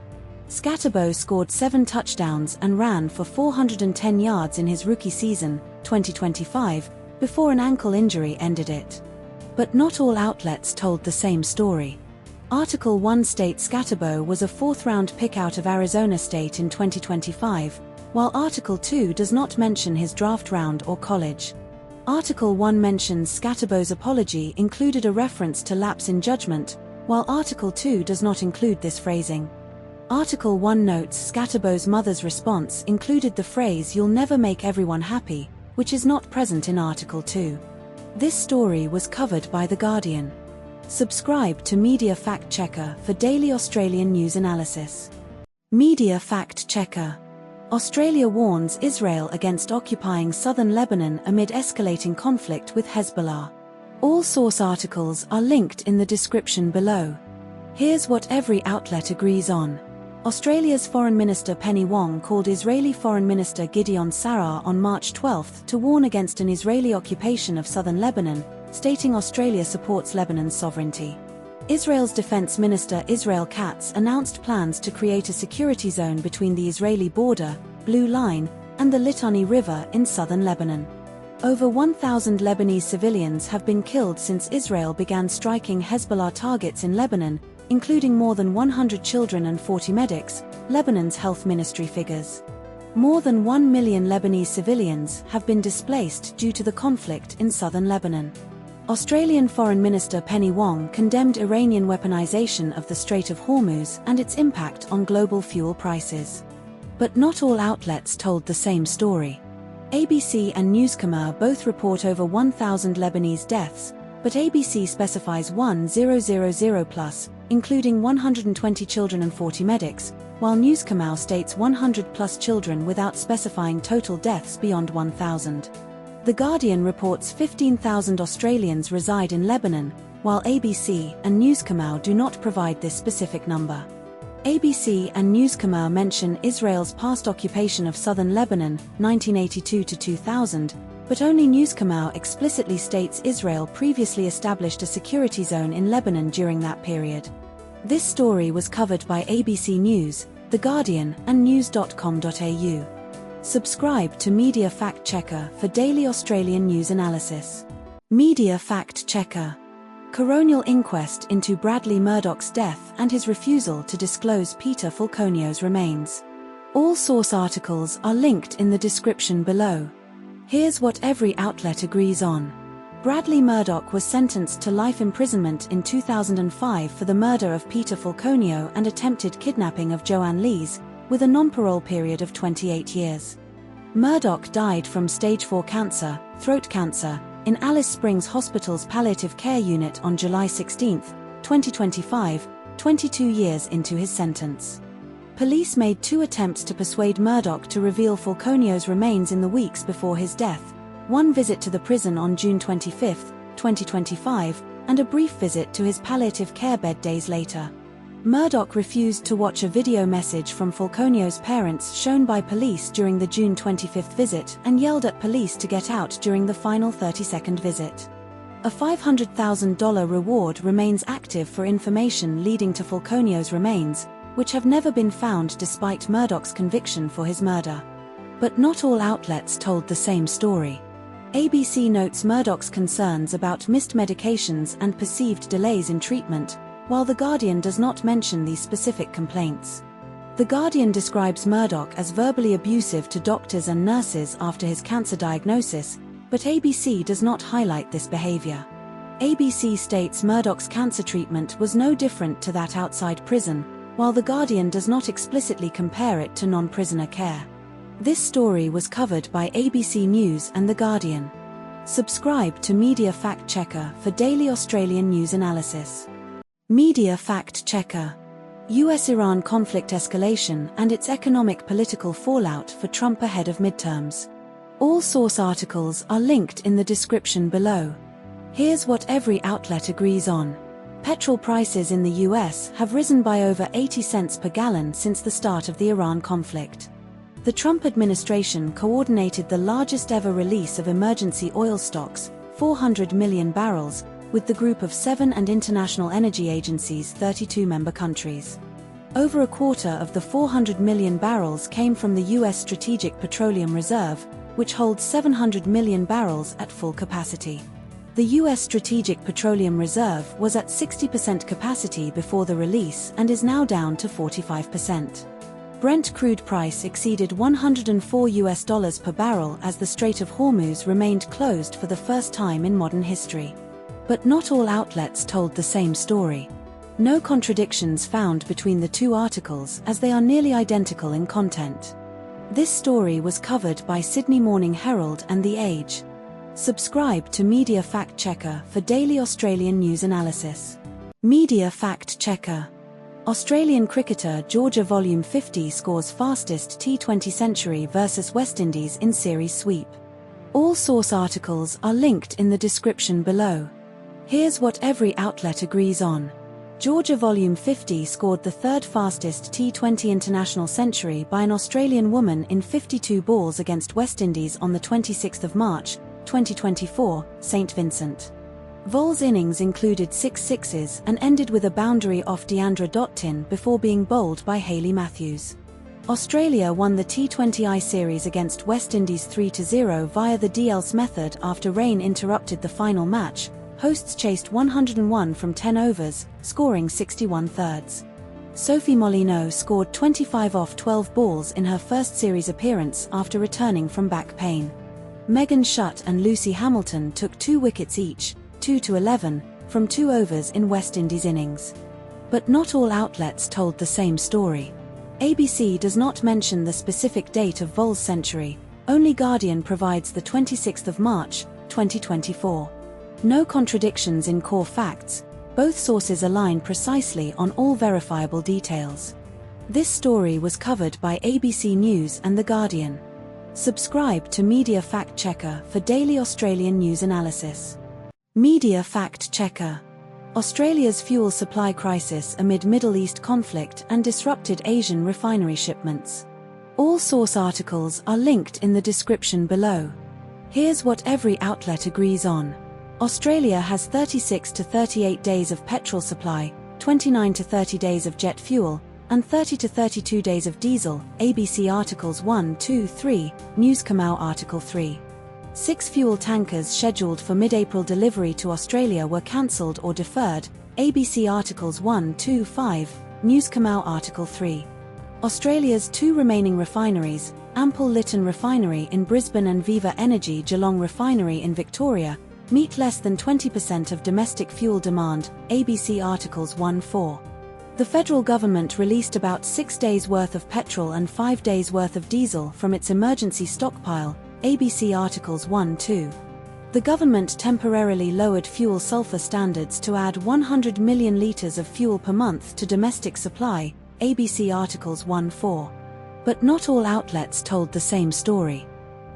S1: Scatterbo scored 7 touchdowns and ran for 410 yards in his rookie season, 2025, before an ankle injury ended it. But not all outlets told the same story. Article 1 states Scatterbo was a 4th-round pick out of Arizona State in 2025, while Article 2 does not mention his draft round or college. Article 1 mentions Scatterbo's apology included a reference to lapse in judgment, while Article 2 does not include this phrasing. Article 1 notes Scatterbo's mother's response included the phrase "You'll never make everyone happy," which is not present in Article 2. This story was covered by The Guardian. Subscribe to Media Fact Checker for daily Australian news analysis. Media Fact Checker. Australia warns Israel against occupying southern Lebanon amid escalating conflict with Hezbollah. All source articles are linked in the description below. Here's what every outlet agrees on. Australia's Foreign Minister Penny Wong called Israeli Foreign Minister Gideon Saar on March 12 to warn against an Israeli occupation of southern Lebanon, stating Australia supports Lebanon's sovereignty. Israel's Defense Minister Israel Katz announced plans to create a security zone between the Israeli border, Blue Line, and the Litani River in southern Lebanon. Over 1,000 Lebanese civilians have been killed since Israel began striking Hezbollah targets in Lebanon, including more than 100 children and 40 medics, Lebanon's health ministry figures. More than 1 million Lebanese civilians have been displaced due to the conflict in southern Lebanon. Australian Foreign Minister Penny Wong condemned Iranian weaponization of the Strait of Hormuz and its impact on global fuel prices. But not all outlets told the same story. ABC and Newscamer both report over 1,000 Lebanese deaths, but ABC specifies 1,000 plus, including 120 children and 40 medics, while Newscamer states 100 plus children without specifying total deaths beyond 1,000. The Guardian reports 15,000 Australians reside in Lebanon, while ABC and Newscamer do not provide this specific number. ABC and Newscamer mention Israel's past occupation of southern Lebanon, 1982 to 2000, but only Newscamer explicitly states Israel previously established a security zone in Lebanon during that period. This story was covered by ABC News, The Guardian, and news.com.au. Subscribe to Media Fact Checker for daily Australian news analysis. Media Fact Checker. Coronial inquest into Bradley Murdoch's death and his refusal to disclose Peter Falconio's remains. All source articles are linked in the description below. Here's what every outlet agrees on. Bradley Murdoch was sentenced to life imprisonment in 2005 for the murder of Peter Falconio and attempted kidnapping of Joanne Lees, with a non-parole period of 28 years. Murdoch died from stage 4 cancer, throat cancer, in Alice Springs Hospital's palliative care unit on July 16, 2025, 22 years into his sentence. Police made 2 attempts to persuade Murdoch to reveal Falconio's remains in the weeks before his death, one visit to the prison on June 25, 2025, and a brief visit to his palliative care bed days later. Murdoch refused to watch a video message from Falconio's parents shown by police during the June 25 visit and yelled at police to get out during the final 30-second visit. A $500,000 reward remains active for information leading to Falconio's remains, which have never been found despite Murdoch's conviction for his murder. But not all outlets told the same story. ABC notes Murdoch's concerns about missed medications and perceived delays in treatment, while The Guardian does not mention these specific complaints. The Guardian describes Murdoch as verbally abusive to doctors and nurses after his cancer diagnosis, but ABC does not highlight this behavior. ABC states Murdoch's cancer treatment was no different to that outside prison, while The Guardian does not explicitly compare it to non-prisoner care. This story was covered by ABC News and The Guardian. Subscribe to Media Fact Checker for daily Australian news analysis. Media Fact Checker: US-Iran conflict escalation and its economic political fallout for Trump ahead of midterms. All source articles are linked in the description below. Here's what every outlet agrees on. Petrol prices in the US have risen by over 80 cents per gallon since the start of the Iran conflict. The Trump administration coordinated the largest ever release of emergency oil stocks, 400 million barrels, with the Group of 7 and International Energy Agency's 32 member countries. Over a quarter of the 400 million barrels came from the U.S. Strategic Petroleum Reserve, which holds 700 million barrels at full capacity. The U.S. Strategic Petroleum Reserve was at 60% capacity before the release and is now down to 45%. Brent crude price exceeded $104 per barrel as the Strait of Hormuz remained closed for the first time in modern history. But not all outlets told the same story. No contradictions found between the two articles as they are nearly identical in content. This story was covered by Sydney Morning Herald and The Age. Subscribe to Media Fact Checker for daily Australian news analysis. Media Fact Checker: Australian cricketer Georgia Volume 50 scores fastest T20 century versus West Indies in series sweep. All source articles are linked in the description below. Here's what every outlet agrees on. Georgia Volume 50 scored the third fastest T20 international century by an Australian woman in 52 balls against West Indies on the 26th of March, 2024, St Vincent. Vol's innings included 6 sixes and ended with a boundary off Deandra Dottin before being bowled by Hayley Matthews. Australia won the T20I series against West Indies 3-0 via the DLS method after rain interrupted the final match. Hosts chased 101 from 10 overs, scoring 61 thirds. Sophie Molyneux scored 25 off 12 balls in her first series appearance after returning from back pain. Megan Shutt and Lucy Hamilton took 2 wickets each, 2-11, from 2 overs in West Indies innings. But not all outlets told the same story. ABC does not mention the specific date of Vol's century, only Guardian provides the 26th of March, 2024. No contradictions in core facts, both sources align precisely on all verifiable details. This story was covered by ABC News and The Guardian. Subscribe to Media Fact Checker for daily Australian news analysis. Media Fact Checker: Australia's fuel supply crisis amid Middle East conflict and disrupted Asian refinery shipments. All source articles are linked in the description below. Here's what every outlet agrees on. Australia has 36 to 38 days of petrol supply, 29 to 30 days of jet fuel, and 30 to 32 days of diesel, ABC Articles 1, 2, 3, News Kamau Article 3. 6 fuel tankers scheduled for mid-April delivery to Australia were cancelled or deferred, ABC Articles 1, 2, 5, News Kamau Article 3. Australia's 2 remaining refineries, Ample Lytton Refinery in Brisbane and Viva Energy Geelong Refinery in Victoria, meet less than 20% of domestic fuel demand, ABC Articles 1, 4. The federal government released about 6 days' worth of petrol and 5 days' worth of diesel from its emergency stockpile, ABC Articles 1, 2. The government temporarily lowered fuel sulfur standards to add 100 million litres of fuel per month to domestic supply, ABC Articles 1, 4. But not all outlets told the same story.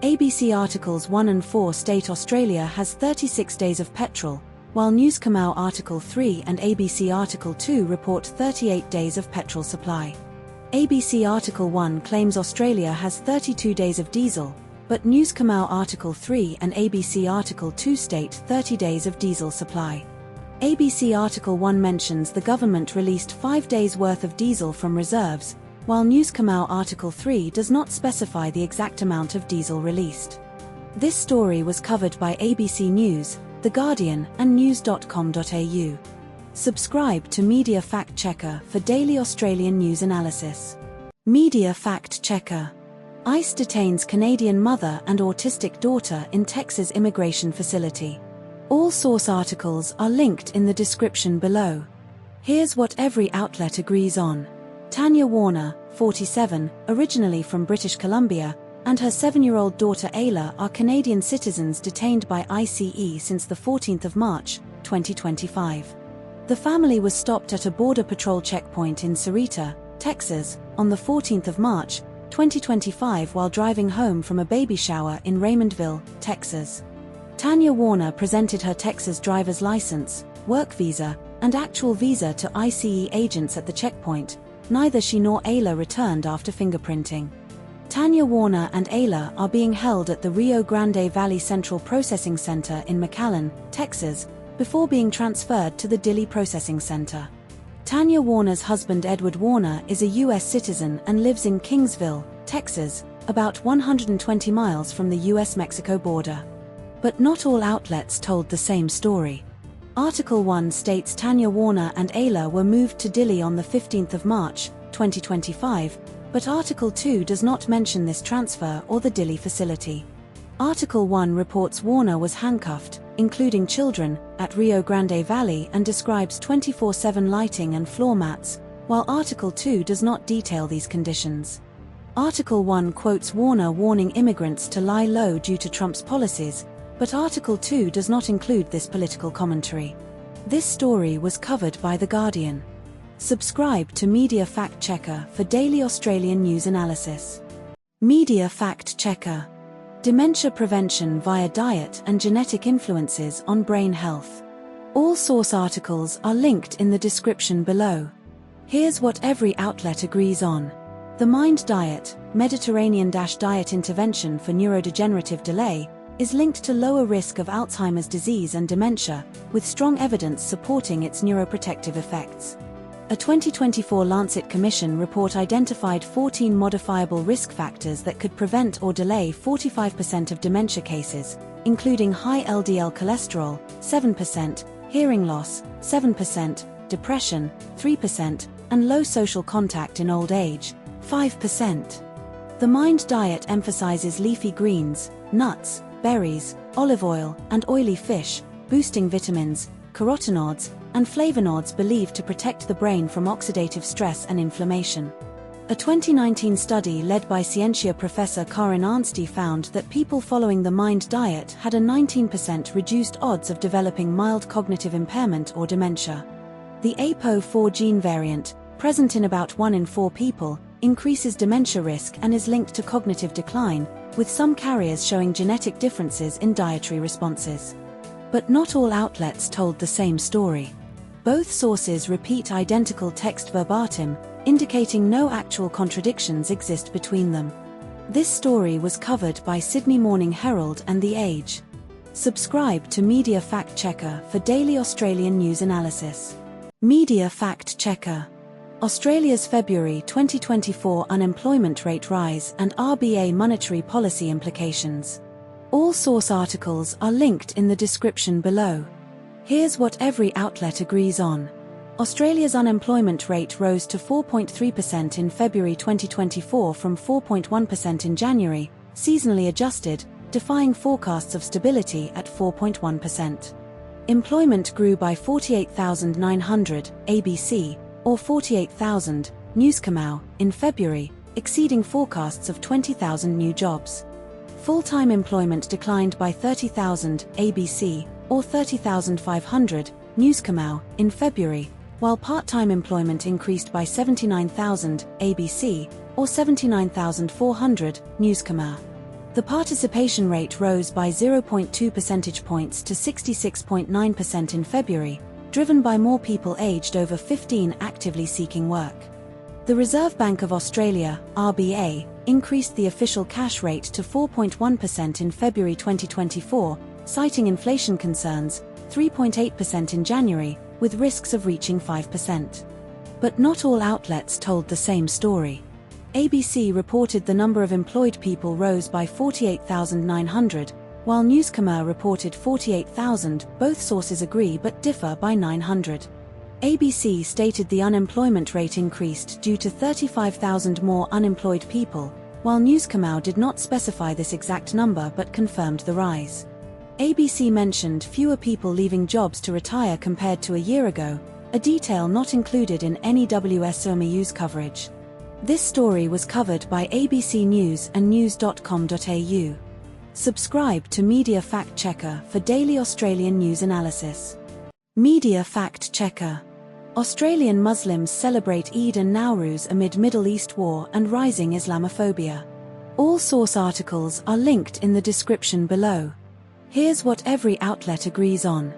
S1: ABC Articles 1 and 4 state Australia has 36 days of petrol, while Newscomau Article 3 and ABC Article 2 report 38 days of petrol supply. ABC Article 1 claims Australia has 32 days of diesel, but Newscomau Article 3 and ABC Article 2 state 30 days of diesel supply. ABC Article 1 mentions the government released 5 days' worth of diesel from reserves, while Newscomau Article 3 does not specify the exact amount of diesel released. This story was covered by ABC News, The Guardian, and news.com.au. Subscribe to Media Fact Checker for daily Australian news analysis. Media Fact Checker. ICE detains Canadian mother and autistic daughter in Texas immigration facility. All source articles are linked in the description below. Here's what every outlet agrees on. Tanya Warner, 47, originally from British Columbia, and her 7-year-old daughter Ayla are Canadian citizens detained by ICE since the 14th of March, 2025. The family was stopped at a Border Patrol checkpoint in Sarita, Texas, on the 14th of March, 2025 while driving home from a baby shower in Raymondville, Texas. Tanya Warner presented her Texas driver's license, work visa, and actual visa to ICE agents at the checkpoint. Neither she nor Ayla returned after fingerprinting. Tanya Warner and Ayla are being held at the Rio Grande Valley Central Processing Center in McAllen, Texas, before being transferred to the Dilley Processing Center. Tanya Warner's husband Edward Warner is a U.S. citizen and lives in Kingsville, Texas, about 120 miles from the U.S.-Mexico border. But not all outlets told the same story. Article 1 states Tanya Warner and Ayla were moved to Dilley on the 15th of March, 2025, but Article 2 does not mention this transfer or the Dilley facility. Article 1 reports Warner was handcuffed, including children, at Rio Grande Valley and describes 24/7 lighting and floor mats, while Article 2 does not detail these conditions. Article 1 quotes Warner warning immigrants to lie low due to Trump's policies, but Article 2 does not include this political commentary. This story was covered by The Guardian. Subscribe to Media Fact Checker for daily Australian news analysis. Media Fact Checker. Dementia prevention via diet and genetic influences on brain health. All source articles are linked in the description below. Here's what every outlet agrees on. The Mind Diet, Mediterranean-diet intervention for neurodegenerative delay, is linked to lower risk of Alzheimer's disease and dementia, with strong evidence supporting its neuroprotective effects. A 2024 Lancet Commission report identified 14 modifiable risk factors that could prevent or delay 45% of dementia cases, including high LDL cholesterol, 7%, hearing loss, 7%, depression, 3%, and low social contact in old age, 5%. The Mind Diet emphasizes leafy greens, nuts, berries, olive oil, and oily fish, boosting vitamins, carotenoids, and flavonoids believed to protect the brain from oxidative stress and inflammation. A 2019 study led by Scientia professor Karin Arnsti found that people following the Mind Diet had a 19% reduced odds of developing mild cognitive impairment or dementia. The APOE4 gene variant, present in about 1 in 4 people, increases dementia risk and is linked to cognitive decline, with some carriers showing genetic differences in dietary responses. But not all outlets told the same story. Both sources repeat identical text verbatim, indicating no actual contradictions exist between them. This story was covered by Sydney Morning Herald and The Age. Subscribe to Media Fact Checker for daily Australian news analysis. Media Fact Checker. Australia's February 2024 unemployment rate rise and RBA monetary policy implications. All source articles are linked in the description below. Here's what every outlet agrees on. Australia's unemployment rate rose to 4.3% in February 2024 from 4.1% in January, seasonally adjusted, defying forecasts of stability at 4.1%. Employment grew by 48,900, ABC, or 48,000, Newscomau, in February, exceeding forecasts of 20,000 new jobs. Full-time employment declined by 30,000, ABC, or 30,500, Newscomau, in February, while part-time employment increased by 79,000, ABC, or 79,400, Newscomau. The participation rate rose by 0.2 percentage points to 66.9% in February, driven by more people aged over 15 actively seeking work. The Reserve Bank of Australia, RBA, increased the official cash rate to 4.1% in February 2024, citing inflation concerns, 3.8% in January, with risks of reaching 5%. But not all outlets told the same story. ABC reported the number of employed people rose by 48,900, while Newscomer reported 48,000. Both sources agree but differ by 900. ABC stated the unemployment rate increased due to 35,000 more unemployed people, while Newscomer did not specify this exact number but confirmed the rise. ABC mentioned fewer people leaving jobs to retire compared to a year ago, a detail not included in any WSOMU's coverage. This story was covered by ABC News and news.com.au. Subscribe to Media Fact Checker for daily Australian news analysis. Media Fact Checker. Australian Muslims celebrate Eid and Nowruz amid Middle East war and rising Islamophobia. All source articles are linked in the description below. Here's what every outlet agrees on.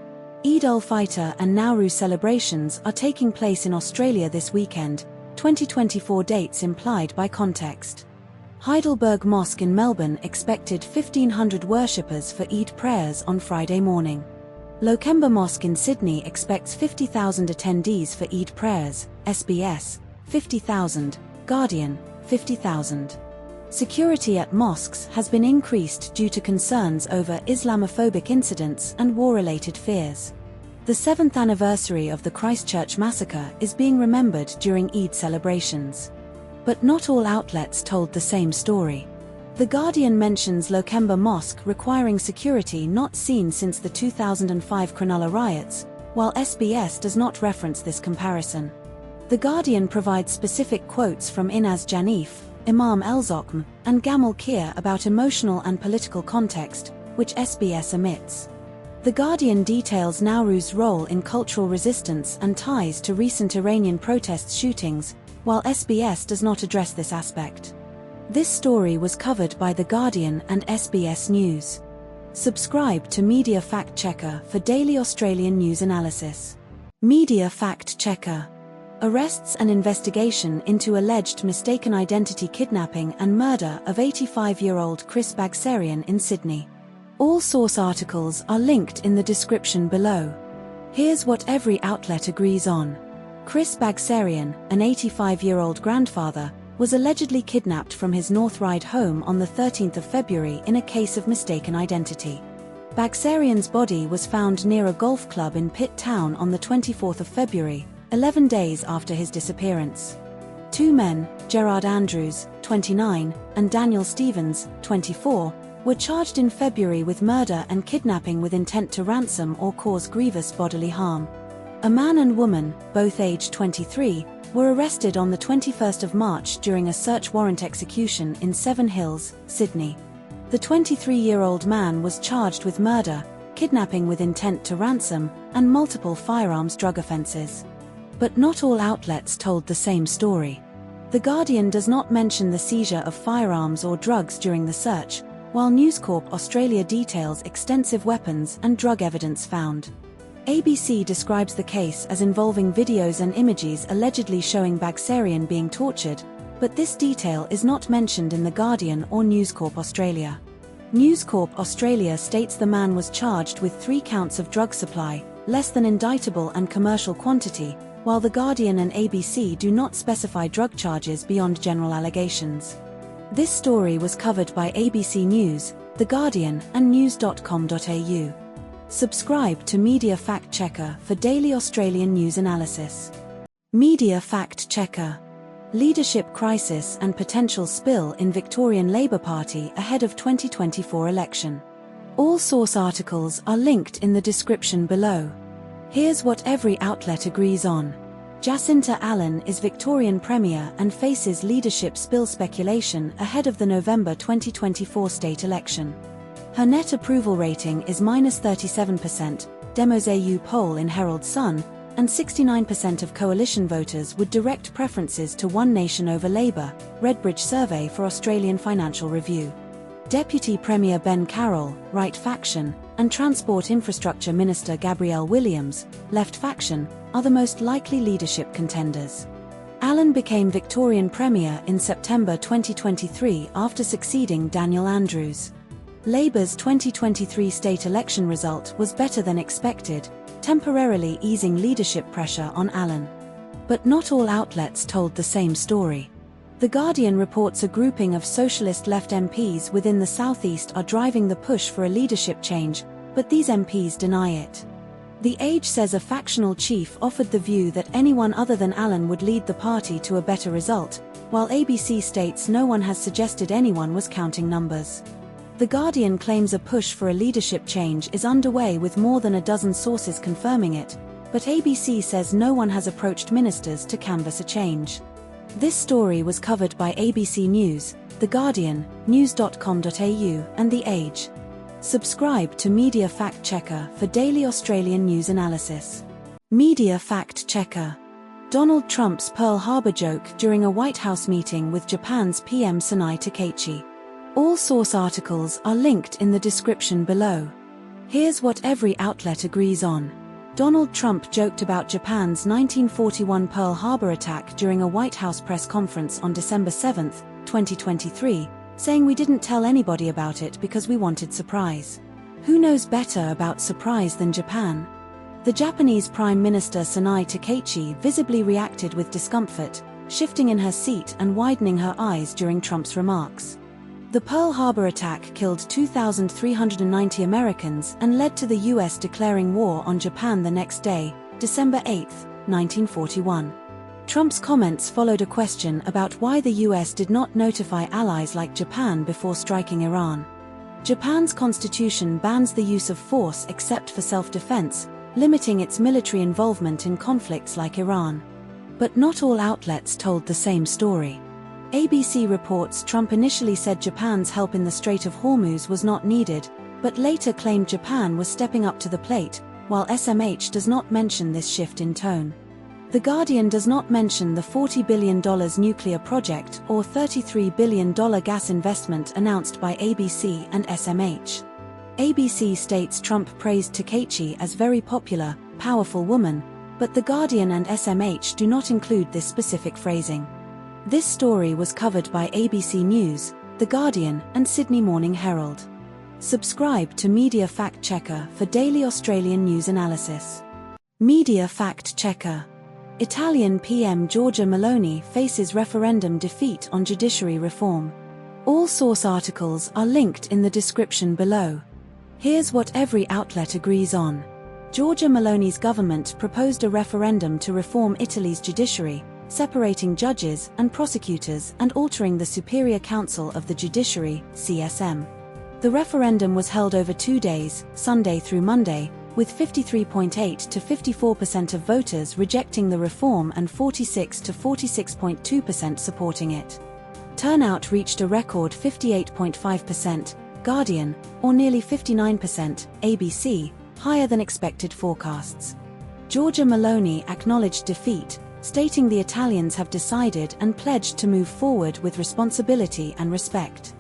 S1: Eid al-Fitr and Nowruz celebrations are taking place in Australia this weekend, 2024 dates implied by context. Heidelberg Mosque in Melbourne expected 1,500 worshippers for Eid prayers on Friday morning. Lokemba Mosque in Sydney expects 50,000 attendees for Eid prayers, SBS, 50,000, Guardian, 50,000. Security at mosques has been increased due to concerns over Islamophobic incidents and war-related fears. The 7th anniversary of the Christchurch massacre is being remembered during Eid celebrations. But not all outlets told the same story. The Guardian mentions Lokemba Mosque requiring security not seen since the 2005 Cronulla riots, while SBS does not reference this comparison. The Guardian provides specific quotes from Inaz Janif, Imam El-Zokm, and Gamal Kir about emotional and political context, which SBS omits. The Guardian details Nowruz's role in cultural resistance and ties to recent Iranian protest shootings, while SBS does not address this aspect. This story was covered by The Guardian and SBS News. Subscribe to Media Fact Checker for daily Australian news analysis. Media Fact Checker. Arrests and investigation into alleged mistaken identity kidnapping and murder of 85-year-old Chris Bagsarian in Sydney. All source articles are linked in the description below. Here's what every outlet agrees on. Chris Bagsarian, an 85-year-old grandfather, was allegedly kidnapped from his North Ryde home on the 13th of February in a case of mistaken identity. Bagsarian's body was found near a golf club in Pitt Town on the 24th of February, 11 days after his disappearance. Two men, Gerard Andrews, 29, and Daniel Stevens, 24, were charged in February with murder and kidnapping with intent to ransom or cause grievous bodily harm. A man and woman, both aged 23, were arrested on the 21st of March during a search warrant execution in Seven Hills, Sydney. The 23-year-old man was charged with murder, kidnapping with intent to ransom, and multiple firearms drug offences. But not all outlets told the same story. The Guardian does not mention the seizure of firearms or drugs during the search, while News Corp Australia details extensive weapons and drug evidence found. ABC describes the case as involving videos and images allegedly showing Bagsarian being tortured, but this detail is not mentioned in The Guardian or News Corp Australia. News Corp Australia states the man was charged with 3 counts of drug supply, less than indictable and commercial quantity, while The Guardian and ABC do not specify drug charges beyond general allegations. This story was covered by ABC News, The Guardian, and news.com.au. Subscribe to Media Fact Checker for daily Australian news analysis. Media Fact Checker. Leadership crisis and potential spill in Victorian Labour Party ahead of 2024 election. All source articles are linked in the description below. Here's what every outlet agrees on. Jacinta Allen is Victorian Premier and faces leadership spill speculation ahead of the November 2024 state election. Her net approval rating is -37%, Demos AU poll in Herald Sun, and 69% of coalition voters would direct preferences to One Nation over Labour, Redbridge survey for Australian Financial Review. Deputy Premier Ben Carroll, right faction, and Transport Infrastructure Minister Gabrielle Williams, left faction, are the most likely leadership contenders. Allen became Victorian Premier in September 2023 after succeeding Daniel Andrews. Labour's 2023 state election result was better than expected, temporarily easing leadership pressure on Allen. But not all outlets told the same story. The Guardian reports a grouping of socialist left MPs within the southeast are driving the push for a leadership change, but these MPs deny it. The Age says a factional chief offered the view that anyone other than Allen would lead the party to a better result, while ABC states no one has suggested anyone was counting numbers. The Guardian claims a push for a leadership change is underway with more than a dozen sources confirming it, but ABC says no one has approached ministers to canvass a change. This story was covered by ABC News, The Guardian, news.com.au, and The Age. Subscribe to Media Fact Checker for daily Australian news analysis. Media Fact Checker. Donald Trump's Pearl Harbor joke during a White House meeting with Japan's PM Sonai Takeichi. All source articles are linked in the description below. Here's what every outlet agrees on. Donald Trump joked about Japan's 1941 Pearl Harbor attack during a White House press conference on December 7, 2023, saying we didn't tell anybody about it because we wanted surprise. Who knows better about surprise than Japan? The Japanese Prime Minister Sonai Takeichi visibly reacted with discomfort, shifting in her seat and widening her eyes during Trump's remarks. The Pearl Harbor attack killed 2,390 Americans and led to the US declaring war on Japan the next day, December 8, 1941. Trump's comments followed a question about why the US did not notify allies like Japan before striking Iran. Japan's constitution bans the use of force except for self-defense, limiting its military involvement in conflicts like Iran. But not all outlets told the same story. ABC reports Trump initially said Japan's help in the Strait of Hormuz was not needed, but later claimed Japan was stepping up to the plate, while SMH does not mention this shift in tone. The Guardian does not mention the $40 billion nuclear project or $33 billion gas investment announced by ABC and SMH. ABC states Trump praised Takeichi as very popular, powerful woman, but The Guardian and SMH do not include this specific phrasing. This story was covered by ABC News, The Guardian, and Sydney Morning Herald. Subscribe to Media Fact Checker for daily Australian news analysis. Media Fact Checker. Italian PM Giorgia Meloni faces referendum defeat on judiciary reform. All source articles are linked in the description below. Here's what every outlet agrees on. Giorgia Meloni's government proposed a referendum to reform Italy's judiciary, separating judges and prosecutors and altering the Superior Council of the Judiciary, CSM. The referendum was held over 2 days, Sunday through Monday, with 53.8% to 54% of voters rejecting the reform and 46% to 46.2% supporting it. Turnout reached a record 58.5%, Guardian, or nearly 59%, ABC, higher than expected forecasts. Giorgia Meloni acknowledged defeat, stating the Italians have decided and pledged to move forward with responsibility and respect.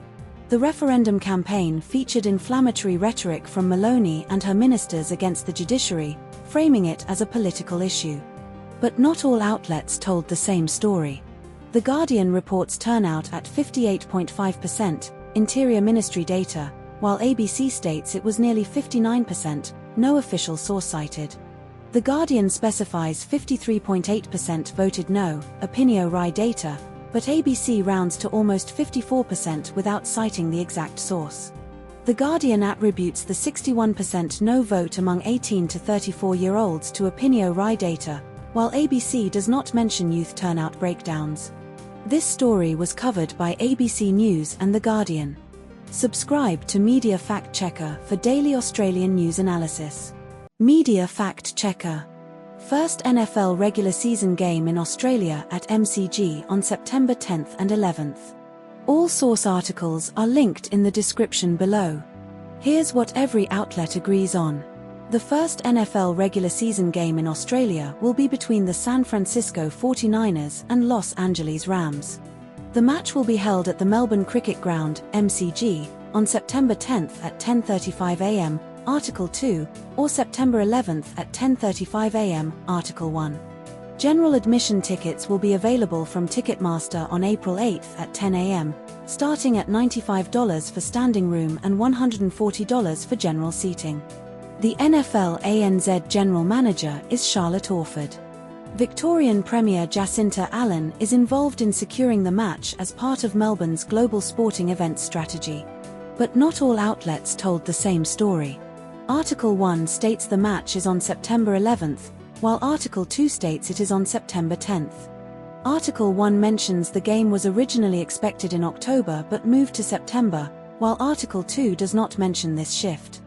S1: The referendum campaign featured inflammatory rhetoric from Meloni and her ministers against the judiciary, framing it as a political issue. But not all outlets told the same story. The Guardian reports turnout at 58.5%, Interior Ministry data, while ABC states it was nearly 59%, no official source cited. The Guardian specifies 53.8% voted no, Opinio RAI data, but ABC rounds to almost 54% without citing the exact source. The Guardian attributes the 61% no vote among 18 to 34-year-olds to Opinio RAI data, while ABC does not mention youth turnout breakdowns. This story was covered by ABC News and The Guardian. Subscribe to Media Fact Checker for daily Australian news analysis. Media Fact Checker. First NFL regular season game in Australia at MCG on September 10th and 11th. All source articles are linked in the description below. Here's what every outlet agrees on. The first NFL regular season game in Australia will be between the San Francisco 49ers and Los Angeles Rams. The match will be held at the Melbourne Cricket Ground, MCG, on September 10th at 10:35 a.m., Article 2, or September 11th at 10:35 a.m., Article 1. General admission tickets will be available from Ticketmaster on April 8th at 10 a.m., starting at $95 for standing room and $140 for general seating. The NFL ANZ General Manager is Charlotte Orford. Victorian Premier Jacinta Allen is involved in securing the match as part of Melbourne's global sporting events strategy. But not all outlets told the same story. Article 1 states the match is on September 11th, while Article 2 states it is on September 10th. Article 1 mentions the game was originally expected in October but moved to September, while Article 2 does not mention this shift.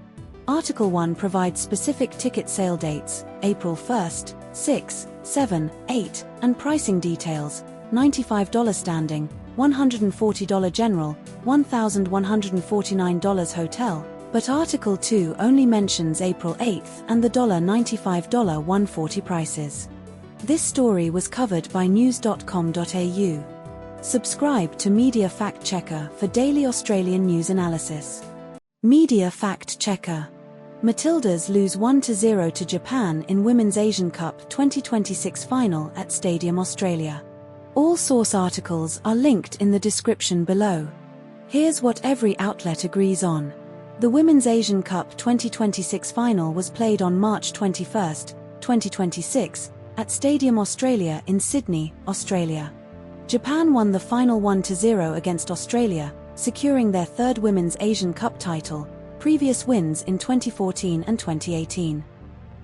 S1: Article 1 provides specific ticket sale dates, April 1st, 6, 7, 8, and pricing details, $95 standing, $140 general, $1,149 hotel, but Article 2 only mentions April 8th and the $95 $140 prices. This story was covered by news.com.au. Subscribe to Media Fact Checker for daily Australian news analysis. Media Fact Checker. Matildas lose 1-0 to Japan in Women's Asian Cup 2026 final at Stadium Australia. All source articles are linked in the description below. Here's what every outlet agrees on. The Women's Asian Cup 2026 final was played on March 21, 2026, at Stadium Australia in Sydney, Australia. Japan won the final 1-0 against Australia, securing their third Women's Asian Cup title, previous wins in 2014 and 2018.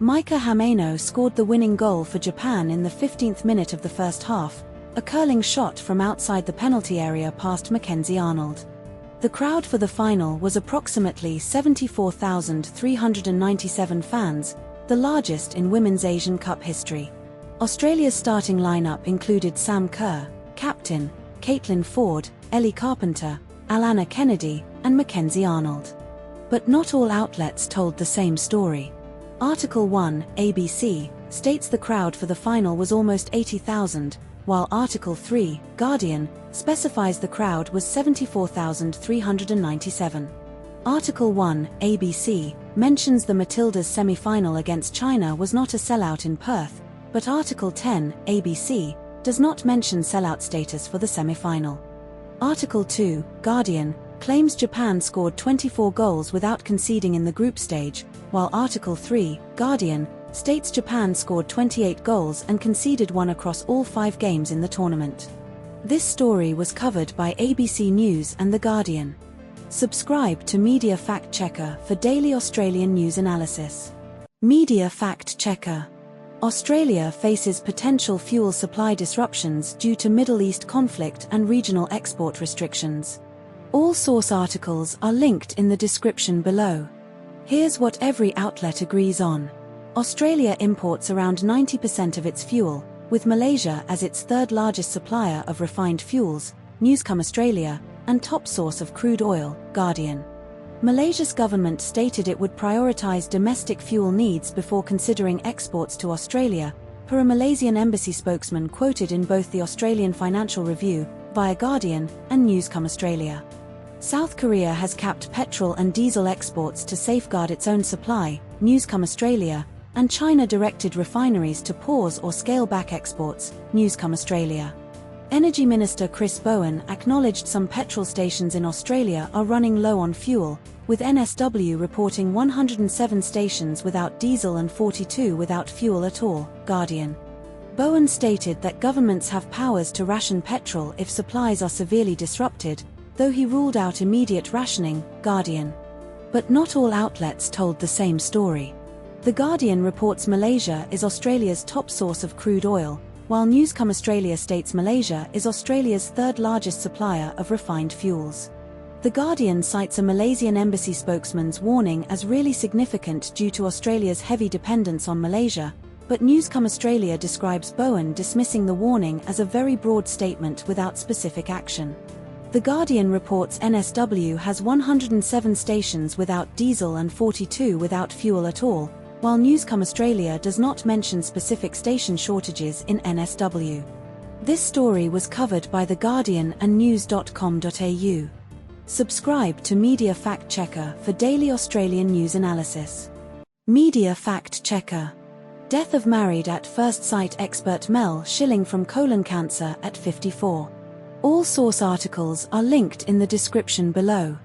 S1: Maika Hameno scored the winning goal for Japan in the 15th minute of the first half, a curling shot from outside the penalty area past Mackenzie Arnold. The crowd for the final was approximately 74,397 fans, the largest in Women's Asian Cup history. Australia's starting lineup included Sam Kerr, captain, Caitlin Ford, Ellie Carpenter, Alana Kennedy, and Mackenzie Arnold. But not all outlets told the same story. Article 1, ABC, states the crowd for the final was almost 80,000, while Article 3, Guardian, specifies the crowd was 74,397. Article 1, ABC, mentions the Matildas semi-final against China was not a sellout in Perth, but Article 10, ABC, does not mention sellout status for the semi-final. Article 2, Guardian, claims Japan scored 24 goals without conceding in the group stage, while Article 3, Guardian, states Japan scored 28 goals and conceded one across all 5 games in the tournament. This story was covered by ABC News and The Guardian. Subscribe to Media Fact Checker for daily Australian news analysis. Media Fact Checker. Australia faces potential fuel supply disruptions due to Middle East conflict and regional export restrictions. All source articles are linked in the description below. Here's what every outlet agrees on. Australia imports around 90% of its fuel, with Malaysia as its third largest supplier of refined fuels, Newscom Australia, and top source of crude oil, Guardian. Malaysia's government stated it would prioritise domestic fuel needs before considering exports to Australia, per a Malaysian embassy spokesman quoted in both the Australian Financial Review, via Guardian, and Newscom Australia. South Korea has capped petrol and diesel exports to safeguard its own supply, Newscom Australia, and China directed refineries to pause or scale back exports, Newscom Australia. Energy Minister Chris Bowen acknowledged some petrol stations in Australia are running low on fuel, with NSW reporting 107 stations without diesel and 42 without fuel at all, Guardian. Bowen stated that governments have powers to ration petrol if supplies are severely disrupted, though he ruled out immediate rationing, Guardian. But not all outlets told the same story. The Guardian reports Malaysia is Australia's top source of crude oil, while Newscom Australia states Malaysia is Australia's third largest supplier of refined fuels. The Guardian cites a Malaysian embassy spokesman's warning as really significant due to Australia's heavy dependence on Malaysia, but Newscom Australia describes Bowen dismissing the warning as a very broad statement without specific action. The Guardian reports NSW has 107 stations without diesel and 42 without fuel at all, while Newscom Australia does not mention specific station shortages in NSW. This story was covered by The Guardian and news.com.au. Subscribe to Media Fact Checker for daily Australian news analysis. Media Fact Checker. Death of married at first sight expert Mel Schilling from colon cancer at 54. All source articles are linked in the description below.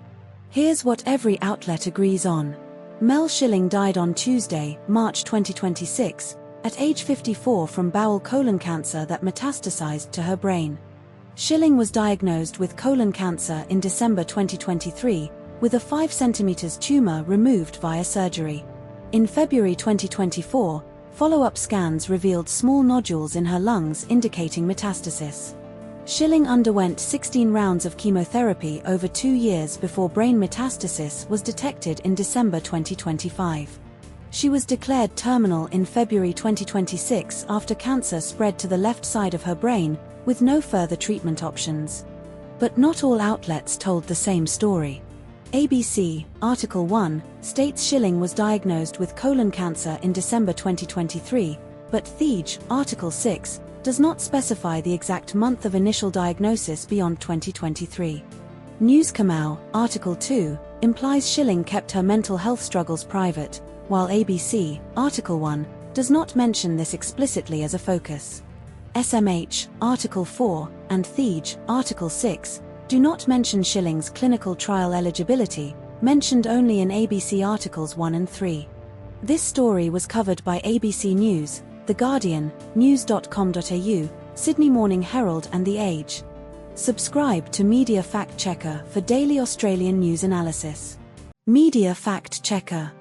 S1: Here's what every outlet agrees on. Mel Schilling died on Tuesday, March 2026, at age 54 from bowel colon cancer that metastasized to her brain. Schilling was diagnosed with colon cancer in December 2023, with a 5 cm tumor removed via surgery. In February 2024, follow-up scans revealed small nodules in her lungs indicating metastasis. Schilling underwent 16 rounds of chemotherapy over 2 years before brain metastasis was detected in December 2025. She was declared terminal in February 2026 after cancer spread to the left side of her brain, with no further treatment options. But not all outlets told the same story. ABC, Article 1, states Schilling was diagnosed with colon cancer in December 2023, but Thej, Article 6, does not specify the exact month of initial diagnosis beyond 2023. News Kamau, Article 2, implies Schilling kept her mental health struggles private, while ABC, Article 1, does not mention this explicitly as a focus. SMH, Article 4, and Thej, Article 6, do not mention Schilling's clinical trial eligibility, mentioned only in ABC Articles 1 and 3. This story was covered by ABC News, The Guardian, news.com.au, Sydney Morning Herald and The Age. Subscribe to Media Fact Checker for daily Australian news analysis. Media Fact Checker.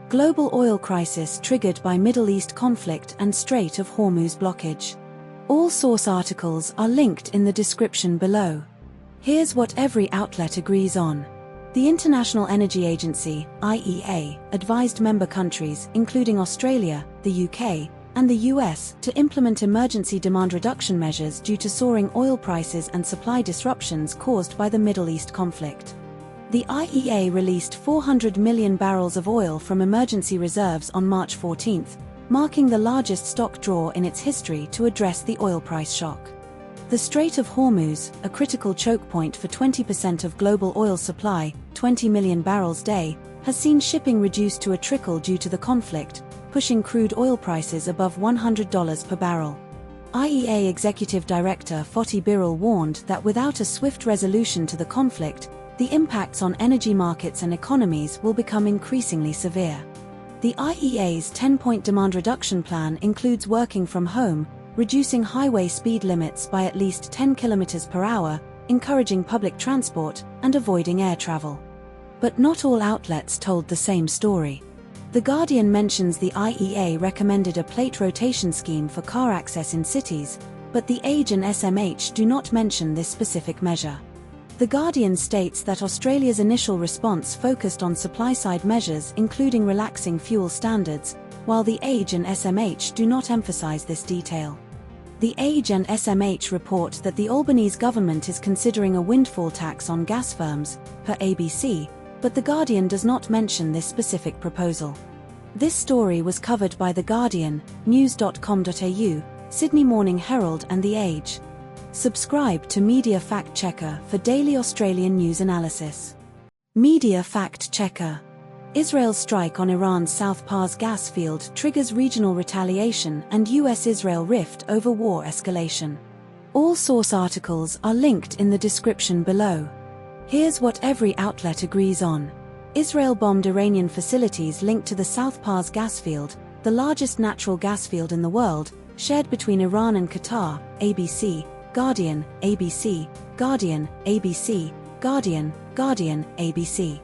S1: Global oil crisis triggered by Middle East conflict and Strait of Hormuz blockage. All source articles are linked in the description below. Here's what every outlet agrees on. The International Energy Agency, IEA, advised member countries, including Australia, the UK, and the US, to implement emergency demand reduction measures due to soaring oil prices and supply disruptions caused by the Middle East conflict. The IEA released 400 million barrels of oil from emergency reserves on March 14, marking the largest stock draw in its history to address the oil price shock. The Strait of Hormuz, a critical choke point for 20% of global oil supply, 20 million barrels a day, has seen shipping reduced to a trickle due to the conflict, pushing crude oil prices above $100 per barrel. IEA Executive Director Fatih Birol warned that without a swift resolution to the conflict, the impacts on energy markets and economies will become increasingly severe. The IEA's 10-point demand reduction plan includes working from home, reducing highway speed limits by at least 10 km per hour, encouraging public transport, and avoiding air travel. But not all outlets told the same story. The Guardian mentions the IEA recommended a plate rotation scheme for car access in cities, but The Age and SMH do not mention this specific measure. The Guardian states that Australia's initial response focused on supply-side measures including relaxing fuel standards, while The Age and SMH do not emphasise this detail. The Age and SMH report that the Albanese government is considering a windfall tax on gas firms, per ABC, but The Guardian does not mention this specific proposal. This story was covered by The Guardian, news.com.au, Sydney Morning Herald and The Age. Subscribe to Media Fact Checker for daily Australian news analysis. Media Fact Checker. Israel's strike on Iran's South Pars gas field triggers regional retaliation and US-Israel rift over war escalation. All source articles are linked in the description below. Here's what every outlet agrees on. Israel bombed Iranian facilities linked to the South Pars gas field, the largest natural gas field in the world, shared between Iran and Qatar, ABC, Guardian, ABC, Guardian, ABC, Guardian, Guardian, ABC.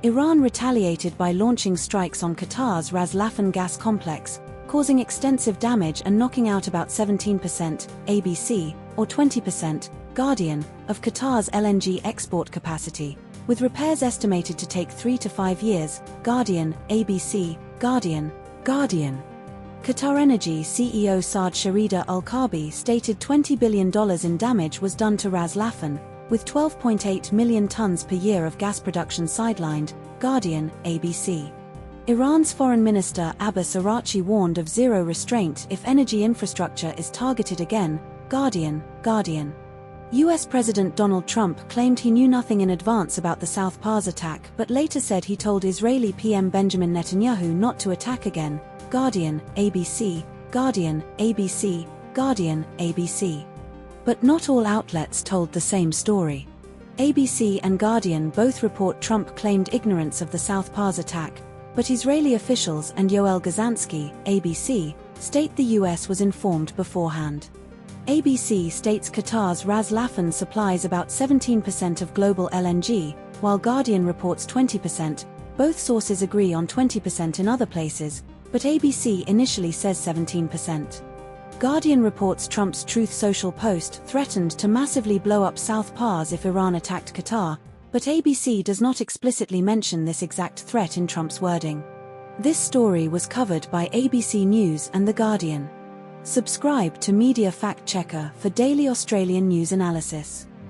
S1: Iran retaliated by launching strikes on Qatar's Ras Laffan gas complex, causing extensive damage and knocking out about 17%, ABC, or 20%, Guardian, of Qatar's LNG export capacity, with repairs estimated to take 3 to 5 years, Guardian, ABC, Guardian, Guardian. QatarEnergy CEO Saad Sharida Al-Kaabi stated $20 billion in damage was done to Ras Laffan, with 12.8 million tons per year of gas production sidelined, Guardian, ABC. Iran's Foreign Minister Abbas Araghchi warned of zero restraint if energy infrastructure is targeted again, Guardian, Guardian. US President Donald Trump claimed he knew nothing in advance about the South Pars attack but later said he told Israeli PM Benjamin Netanyahu not to attack again. Guardian, ABC, Guardian, ABC, Guardian, ABC. But not all outlets told the same story. ABC and Guardian both report Trump claimed ignorance of the South Pars attack, but Israeli officials and Yoel Gazansky, ABC, state the US was informed beforehand. ABC states Qatar's Ras Laffan supplies about 17% of global LNG, while Guardian reports 20%. Both sources agree on 20% in other places, but ABC initially says 17%. Guardian reports Trump's Truth Social post threatened to massively blow up South Pars if Iran attacked Qatar, but ABC does not explicitly mention this exact threat in Trump's wording. This story was covered by ABC News and The Guardian. Subscribe to Media Fact Checker for daily Australian news analysis.